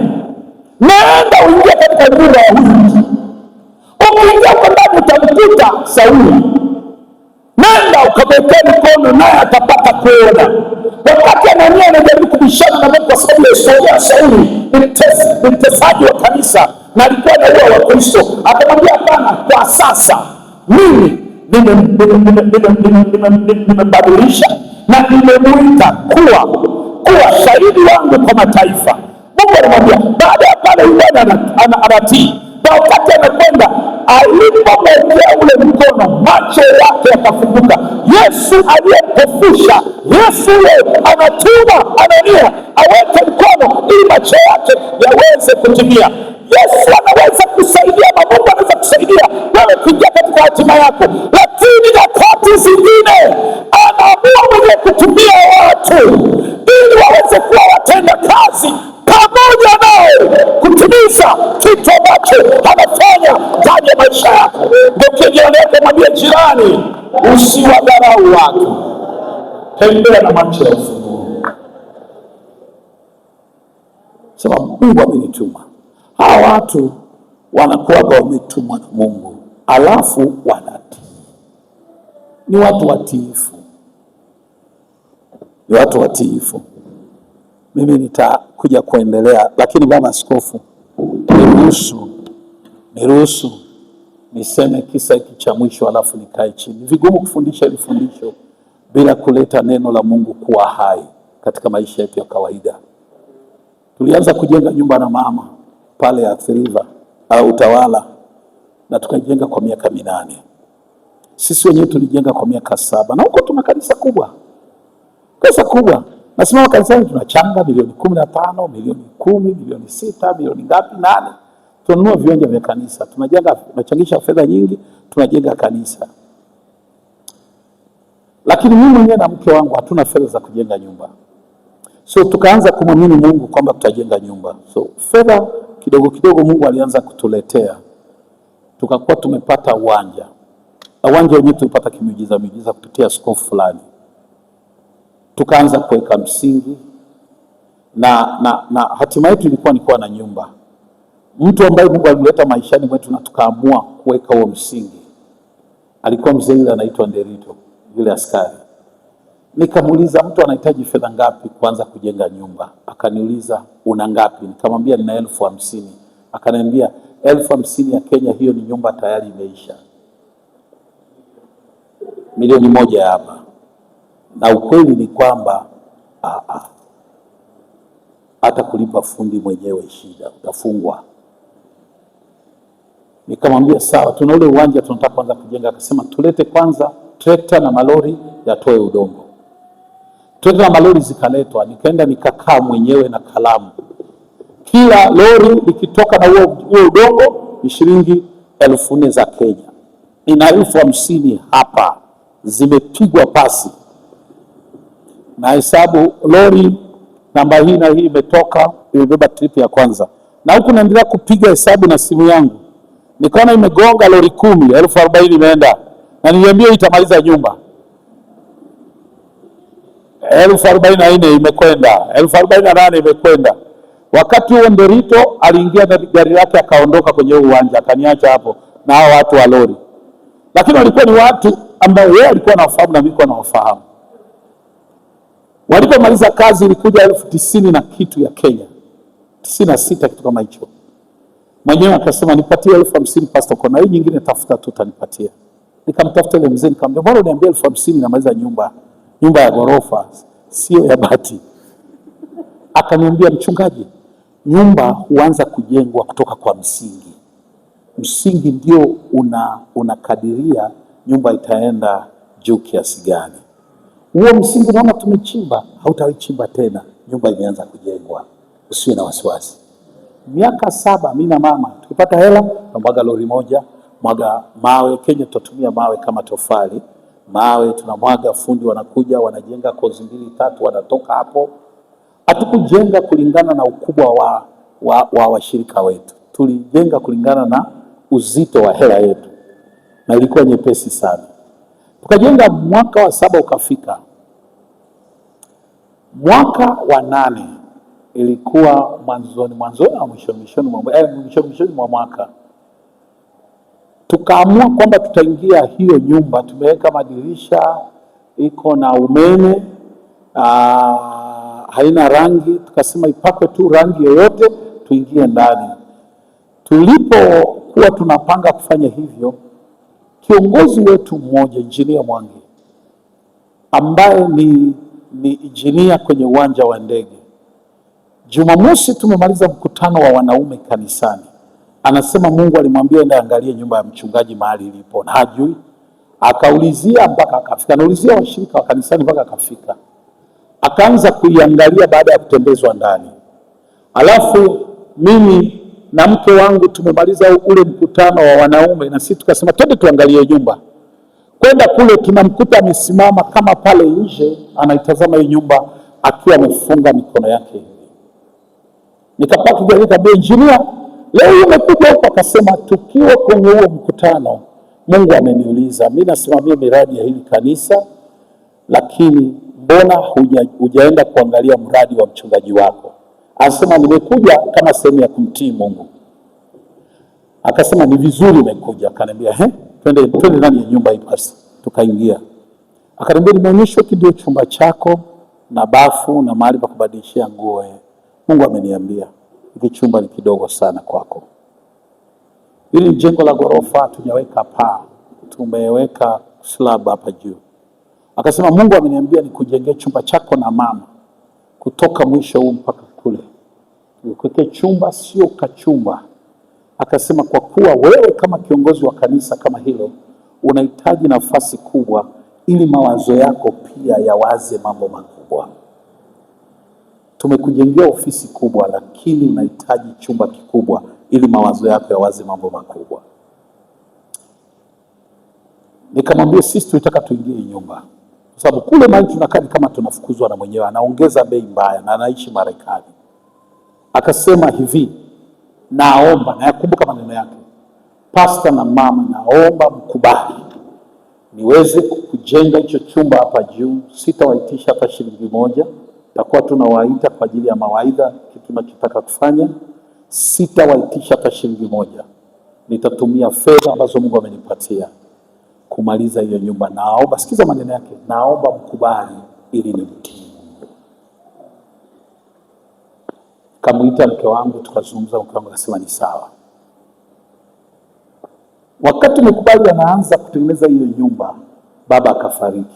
naenda uingie katika nyumba umemkuta Sauli, nenda ukamwekee mkono naye atapata kuona. Wakati Anania anajaribu kubishana na Mungu kwa sababu ya historia ya Sauli, ni mtesaji wa kanisa na alikuwa anaua Wakristo, akamwambia hapana, kwa sasa mimi nimembadilisha na nimemuita kuwa shahidi wangu kwa mataifa. Mungu alimwambia baada ya pale Bwana anatii, na wakati anakwenda, alipomwekea ule mkono, macho yake yakafunguka. Yesu aliyepofusha, Yesu yule anatuma Anania aweke mkono ili macho yake yaweze kutimia. Yesu anaweza kusaidia, na Mungu anaweza kusaidia wewe kuingia katika hatima yako, lakini nyakati zingine anaamua mwenye kutumia watu ili waweze kuwa watenda kazi pamoja naye kutimiza kitu ambacho anafanya ndani ya maisha yako. Ndio kijana, mwambie jirani, usiwadharau watu, tembea na macho ya ufunuo. Sema Mungu amenituma. Hawa watu wanakuwaga wametumwa na Mungu, alafu wanatii. Ni watu watiifu, ni watu watiifu. Mimi nitakuja kuendelea, lakini baba askofu, niruhusu niseme kisa hiki cha mwisho, alafu nikae chini. Ni vigumu kufundisha hili fundisho bila kuleta neno la Mungu kuwa hai katika maisha yetu ya kawaida. Tulianza kujenga nyumba na mama pale Athi River au Utawala, na tukajenga kwa miaka 8. Sisi wenyewe tulijenga kwa miaka 7, na huko tuna kanisa kubwa, Nasimama kanisani tunachanga milioni 15, milioni 10, milioni 6, milioni ngapi 8. Tunanunua viwanja vya kanisa, tunachangisha fedha nyingi, tunajenga kanisa. Lakini mimi mwenyewe na mke wangu hatuna fedha za kujenga nyumba. So tukaanza kumwamini Mungu kwamba tutajenga nyumba. So fedha kidogo kidogo Mungu alianza kutuletea. Tukakuwa tumepata uwanja. Uwanja wenyewe tulipata kimiujiza kupitia askofu fulani. Tukaanza kuweka msingi na hatima yetu ilikuwa ni kuwa na nyumba. Mtu ambaye Mungu alimleta maishani mwetu na tukaamua kuweka huo msingi alikuwa mzee yule anaitwa Nderito, yule askari. Nikamuuliza, mtu anahitaji fedha ngapi kuanza kujenga nyumba? Akaniuliza, una ngapi? Nikamwambia nina 50,000. Akaniambia 50,000 ya Kenya, hiyo ni nyumba tayari imeisha. Milioni 1 hapa. Na ukweli ni kwamba hata kulipa fundi mwenyewe shida, utafungwa. Nikamwambia sawa, tuna ule uwanja tunataka kwanza kujenga. Akasema tulete kwanza trekta na malori yatoe udongo. Trekta na malori zikaletwa, nikaenda nikakaa mwenyewe na kalamu. Kila lori likitoka na huo udongo ni shilingi 4,000 za Kenya. Nina 50,000 hapa zimepigwa pasi. Na hesabu lori namba hii na hii imetoka, imebeba trip ya kwanza. Na huku naendelea kupiga hesabu na simu yangu. Nikaona imegonga lori 10, 40,000 imeenda. Na niliambia itamaliza nyumba. 44,000 imekwenda, 48,000 imekwenda. Wakati huo Nderito aliingia na gari lake akaondoka kwenye uwanja, akaniacha hapo na hao watu wa lori. Lakini walikuwa ni watu ambao yeye alikuwa anawafahamu na mimi nilikuwa nawafahamu. Walipomaliza kazi ilikuja 90,000 na kitu ya Kenya. 96 kitu kama hicho. Mwenyewe akasema nipatie 50,000 pastor, kwa hii nyingine tafuta tu utanipatia. Nikamtafuta ile mzee nikamwambia, "Bwana niambia 50,000 namaliza nyumba ya ghorofa, sio ya bati." Akaniambia, "Mchungaji, nyumba huanza kujengwa kutoka kwa msingi. Msingi ndio unakadiria nyumba itaenda juu kiasi gani. Huo msingi naona tumechimba, hautaichimba tena, nyumba imeanza kujengwa. Usiwe na wasiwasi." Miaka 7 mimi na mama tukipata hela tunamwaga lori moja, mwaga mawe. Kenya tutatumia mawe kama tofali. Mawe tunamwaga, fundi wanakuja wanajenga kozi 2 3 wanatoka hapo. Hatukujenga kulingana na ukubwa wa washirika wetu. Tulijenga kulingana na uzito wa hela yetu. Na ilikuwa nyepesi sana. Tukajenga, mwaka wa 7 ukafika. Mwaka wa 8 ilikuwa mwanzoni mwa mwaka. Tukaamua kwamba tutaingia hiyo nyumba. Tumeweka madirisha, iko na umeme, haina rangi. Tukasema ipakwe tu rangi yoyote tuingie ndani. Tulipokuwa tunapanga kufanya hivyo, kiongozi wetu mmoja, Injinia Mwangi, ambaye ni injinia kwenye uwanja wa ndege, Jumamosi tumemaliza mkutano wa wanaume kanisani, anasema Mungu alimwambia enda angalie nyumba ya mchungaji mahali ilipo, na hajui. Akaulizia mpaka akafika, anaulizia washirika wa kanisani mpaka akafika, akaanza kuiangalia baada ya kutembezwa ndani. Alafu mimi na mke wangu tumemaliza ule mkutano wa wanaume, na sisi tukasema twende tuangalie nyumba. Kwenda kule tunamkuta amesimama kama pale nje anaitazama hii nyumba akiwa amefunga mikono yake hivi. Nikapaki gari kabisa, injinia, leo umekuja huko? Akasema tukiwa kwenye huo mkutano Mungu ameniuliza, mimi nasimamia miradi ya hili kanisa, lakini mbona hujaenda kuangalia mradi wa mchungaji wako? Anasema nimekuja kama sehemu ya kumtii Mungu. Akasema ni vizuri umekuja. Akaniambia twende ndani ya nyumba hii basi. Tukaingia. Akaniambia nimeonyeshwa ndio chumba chako na bafu na mahali pa kubadilishia nguo. Mungu ameniambia hiki chumba ni kidogo sana kwako. Hili jengo la ghorofa tunaweka paa, tumeweka slab hapa juu. Akasema Mungu ameniambia nikujengee chumba chako na mama kutoka mwisho huu mpaka kule. Nikuwekee chumba, sio kachumba. Akasema kwa kuwa wewe kama kiongozi wa kanisa kama hilo unahitaji nafasi kubwa ili mawazo yako pia yawaze mambo makubwa. Tumekujengea ofisi kubwa, lakini unahitaji chumba kikubwa ili mawazo yako yawaze mambo makubwa. Nikamwambia sisi tunataka tuingie nyumba, kwa sababu kule mahali tunakaa kama tunafukuzwa na mwenyewe, anaongeza bei mbaya na anaishi Marekani. Akasema hivi, naomba, na yakumbuka maneno yake, pasta na mama, naomba mkubali niweze kujenga hicho chumba hapa juu. Sitawaitisha hata shilingi moja, takuwa tunawaita kwa ajili ya mawaidha kitu tunachotaka kufanya. Sitawaitisha hata shilingi moja, nitatumia fedha ambazo Mungu amenipatia kumaliza hiyo nyumba. Naomba, sikiza maneno yake, naomba mkubali ili nimtii. Kamuita mke wangu, tukazungumza. Mke wangu akasema ni sawa. Wakati mkubali anaanza kutengeneza hiyo nyumba, baba akafariki.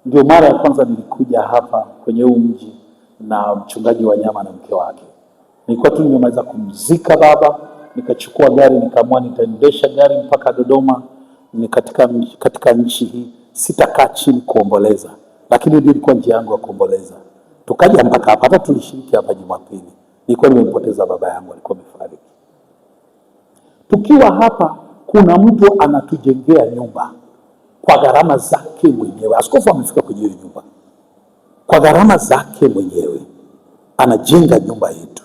Ndio mara ya kwanza nilikuja hapa kwenye huu mji na mchungaji wa nyama na mke wake. Nilikuwa tu nimemaliza kumzika baba, nikachukua gari, nikaamua nitaendesha gari mpaka Dodoma. Ni katika nchi hii sitakaa chini kuomboleza, lakini ndio ilikuwa njia yangu ya kuomboleza. Tukaja mpaka hapa, hata tulishiriki hapa Jumapili. Nilikuwa nimempoteza baba yangu, alikuwa amefariki. Tukiwa hapa kuna mtu anatujengea nyumba kwa gharama zake mwenyewe. Askofu amefika kwenye hiyo nyumba kwa gharama zake mwenyewe, anajenga nyumba yetu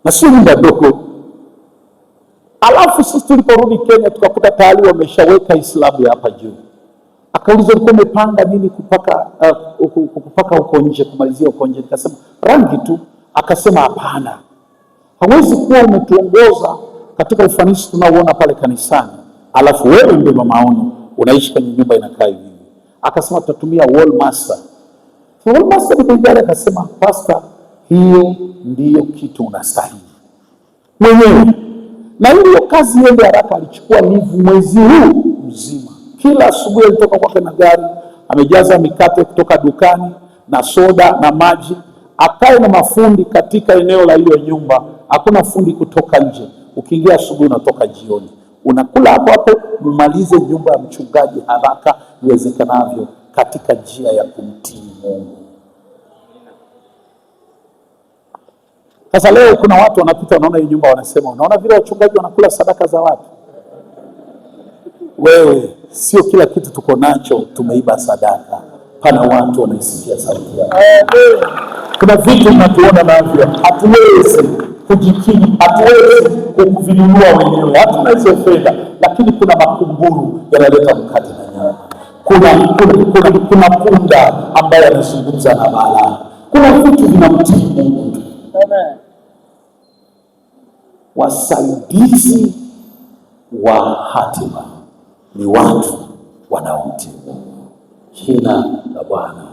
na sio nyumba ndogo. Alafu sisi tuliporudi Kenya tukakuta tayari wameshaweka islamu ya hapa juu. Akauliza ulikuwa umepanga nini kupaka huko nje, kumalizia huko nje? Nikasema rangi tu. Akasema hapana, hawezi kuwa umetuongoza katika ufanisi tunaoona pale kanisani alafu wewe ndio maono unaishi kwenye nyumba inakaa hivi. Akasema tutatumia wall master. So wall master ndio akasema pastor, hiyo ndiyo kitu unastahili mwenyewe. Na hiyo kazi iende haraka. Alichukua leave mwezi huu mzima. Kila asubuhi alitoka kwake na gari, amejaza mikate kutoka dukani na soda na maji. Akae na mafundi katika eneo la hiyo nyumba. Hakuna fundi kutoka nje. Ukiingia asubuhi unatoka jioni. Unakula hapo hapo, umalize nyumba ya mchungaji haraka iwezekanavyo katika njia ya kumtii Mungu. Sasa leo kuna watu wanapita wanaona hii nyumba wanasema, unaona vile wachungaji wanakula sadaka za watu. Wewe, sio kila kitu tuko nacho tumeiba sadaka. Pana watu wanaisikia sauti yako. Kuna vitu tunatuona navyo hatuwezi kujikimu, hatuwezi kuvinunua wenyewe, hatuna hizo fedha, lakini kuna makumburu yanaleta mkate na nyama. Kuna punda ambaye anazungumza na bala. Kuna vitu vinamtii Mungu tu. Amen. Wasaidizi wa hatima. ni watu wanaomtii Mungu. Jina la Bwana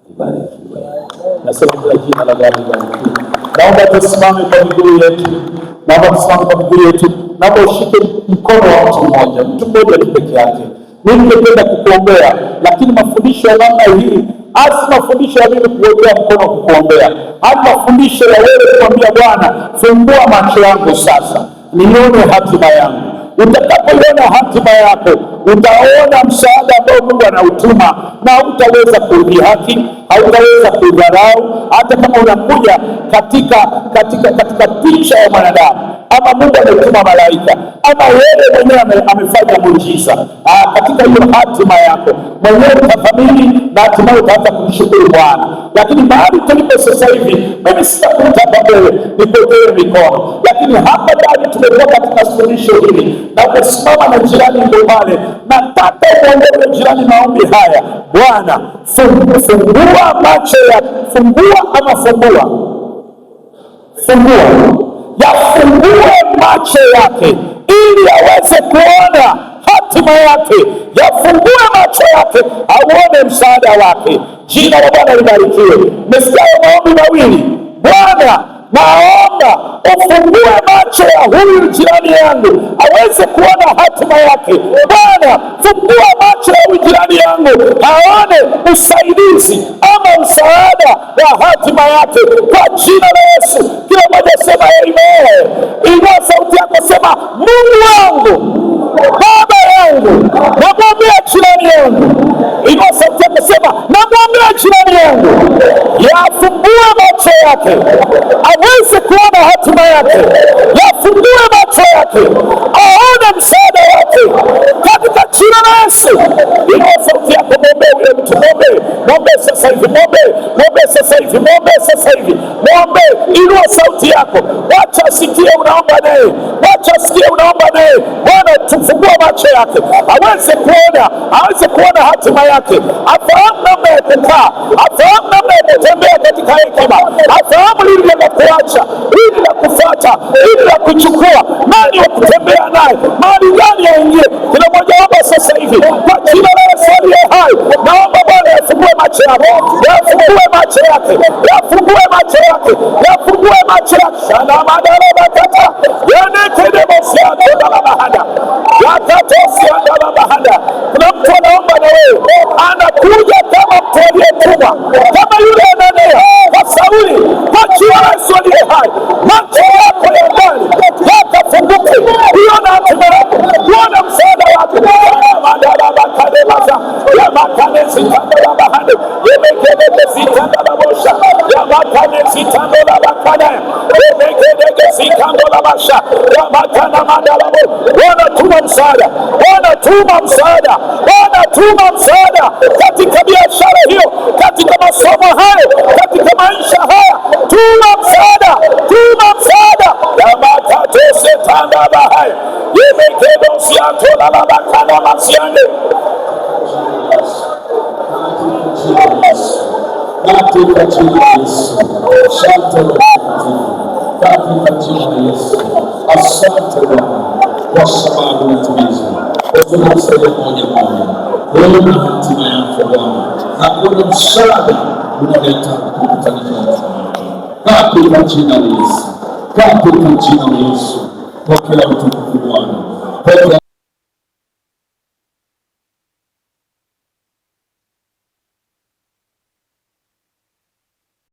libarikiwe. Nasema kila jina la Bwana libarikiwe. Naomba tusimame kwa miguu yetu. Naomba ushike mkono wa mtu mmoja tu peke yake. Mimi ningependa kukuombea, lakini mafundisho ya namna hii asi mafundisho ya mimi kuombea mkono kukuombea, hadi mafundisho ya wewe kuambia Bwana, fungua macho yangu sasa nione hatima yangu. Utakapoiona hatima yako, utaona msaada ambao Mungu anautuma, na utaweza kudhihaki, hautaweza kudharau, hata kama unakuja katika picha ya mwanadamu, ama Mungu ametuma malaika, ama wewe mwenyewe amefanya muujiza katika hiyo hatima yako, mwenyewe utathamini na hatimaye utaanza kumshukuru Bwana. Lakini mahali tulipo sasa hivi, mimi sitakuta mbele nipokee mikono, lakini hapa ndani tumekuwa katika suluhisho hili, na umesimama na jirani ndio pale, nataka uongoze jirani maombi haya: Bwana, fungua macho ya yafungue macho yake ili aweze kuona hatima yake, yafungue macho yake auone msaada wake. Jina la Bwana libarikiwe. Nimesikia maombi mawili. Bwana, naomba ufungue macho ya huyu jirani yangu aweze kuona hatima yake. Bwana, fungua macho ya huyu jirani yangu aone usaidizi ama msaada wa hatima yake, kwa jina la Yesu. Kila mmoja sema amen. Inua sauti yako, sema: Mungu wangu, Baba yangu, namwombea jirani yangu. Inua sauti yako, sema: namwombea jirani yangu, yafungue macho yake aweze kuona hatima yake, yafungue macho yake aone msaada wake, katika jina la Yesu. Inua sauti yako, muombe huyo mtu, muombe sasa hivi, muombe sasa hivi, muombe sasa hivi, muombe. Inua sauti yako, wacha asikie unaomba naye, wacha asikie unaomba naye. Bwana, tufungua macho yake aweze kuona hatima yake, afahamu namna ya kukaa, afahamu namna ya kutembea katika hekima, afahamu lili la kuacha, lili la kufuata, lili la kuchukua, nani wa kutembea naye, mahali gani yaingie. Kila mmoja omba sasa hivi kwa jina la Yesu aliye hai. Naomba Bwana yafungue macho yake, yafungue macho yake, yafungue macho yake, yafungue macho yake. Sana madara bakata yanekede bosia ndala bahada yakatosia ndala bahada. Kuna mtu anaomba na wewe, anakuja kama mtu aliyetumwa, kama yule Anania kwa Sauli, kwa jina la Yesu aliye hai. Macho yako ya ndani yakafunguke, uone hatima yako, uone msaada wako. Madara bakade basa ya makane zitanda bahada yemekede zitanda bosha ya makane zitanda bakade yemekede zitanda basha ya makana madara. Wanatuma msaada, wanatuma msaada, wanatuma msaada katika biashara hiyo, katika masomo hayo, katika maisha haya. Tuma msaada, tuma msaada. Ya makatose tanda bahaya yemekedo siatola la bakana masiande katika jina la Yesu. Asante katika jina la Yesu. Asante Bwana kwa sababu unatimiza. Tunasema moja moja, wewe ni hatima yako Bwana, na kuna msaada unaleta kukutanisha katika jina la Yesu, katika jina la Yesu. Pokea utukufu Bwana, pokea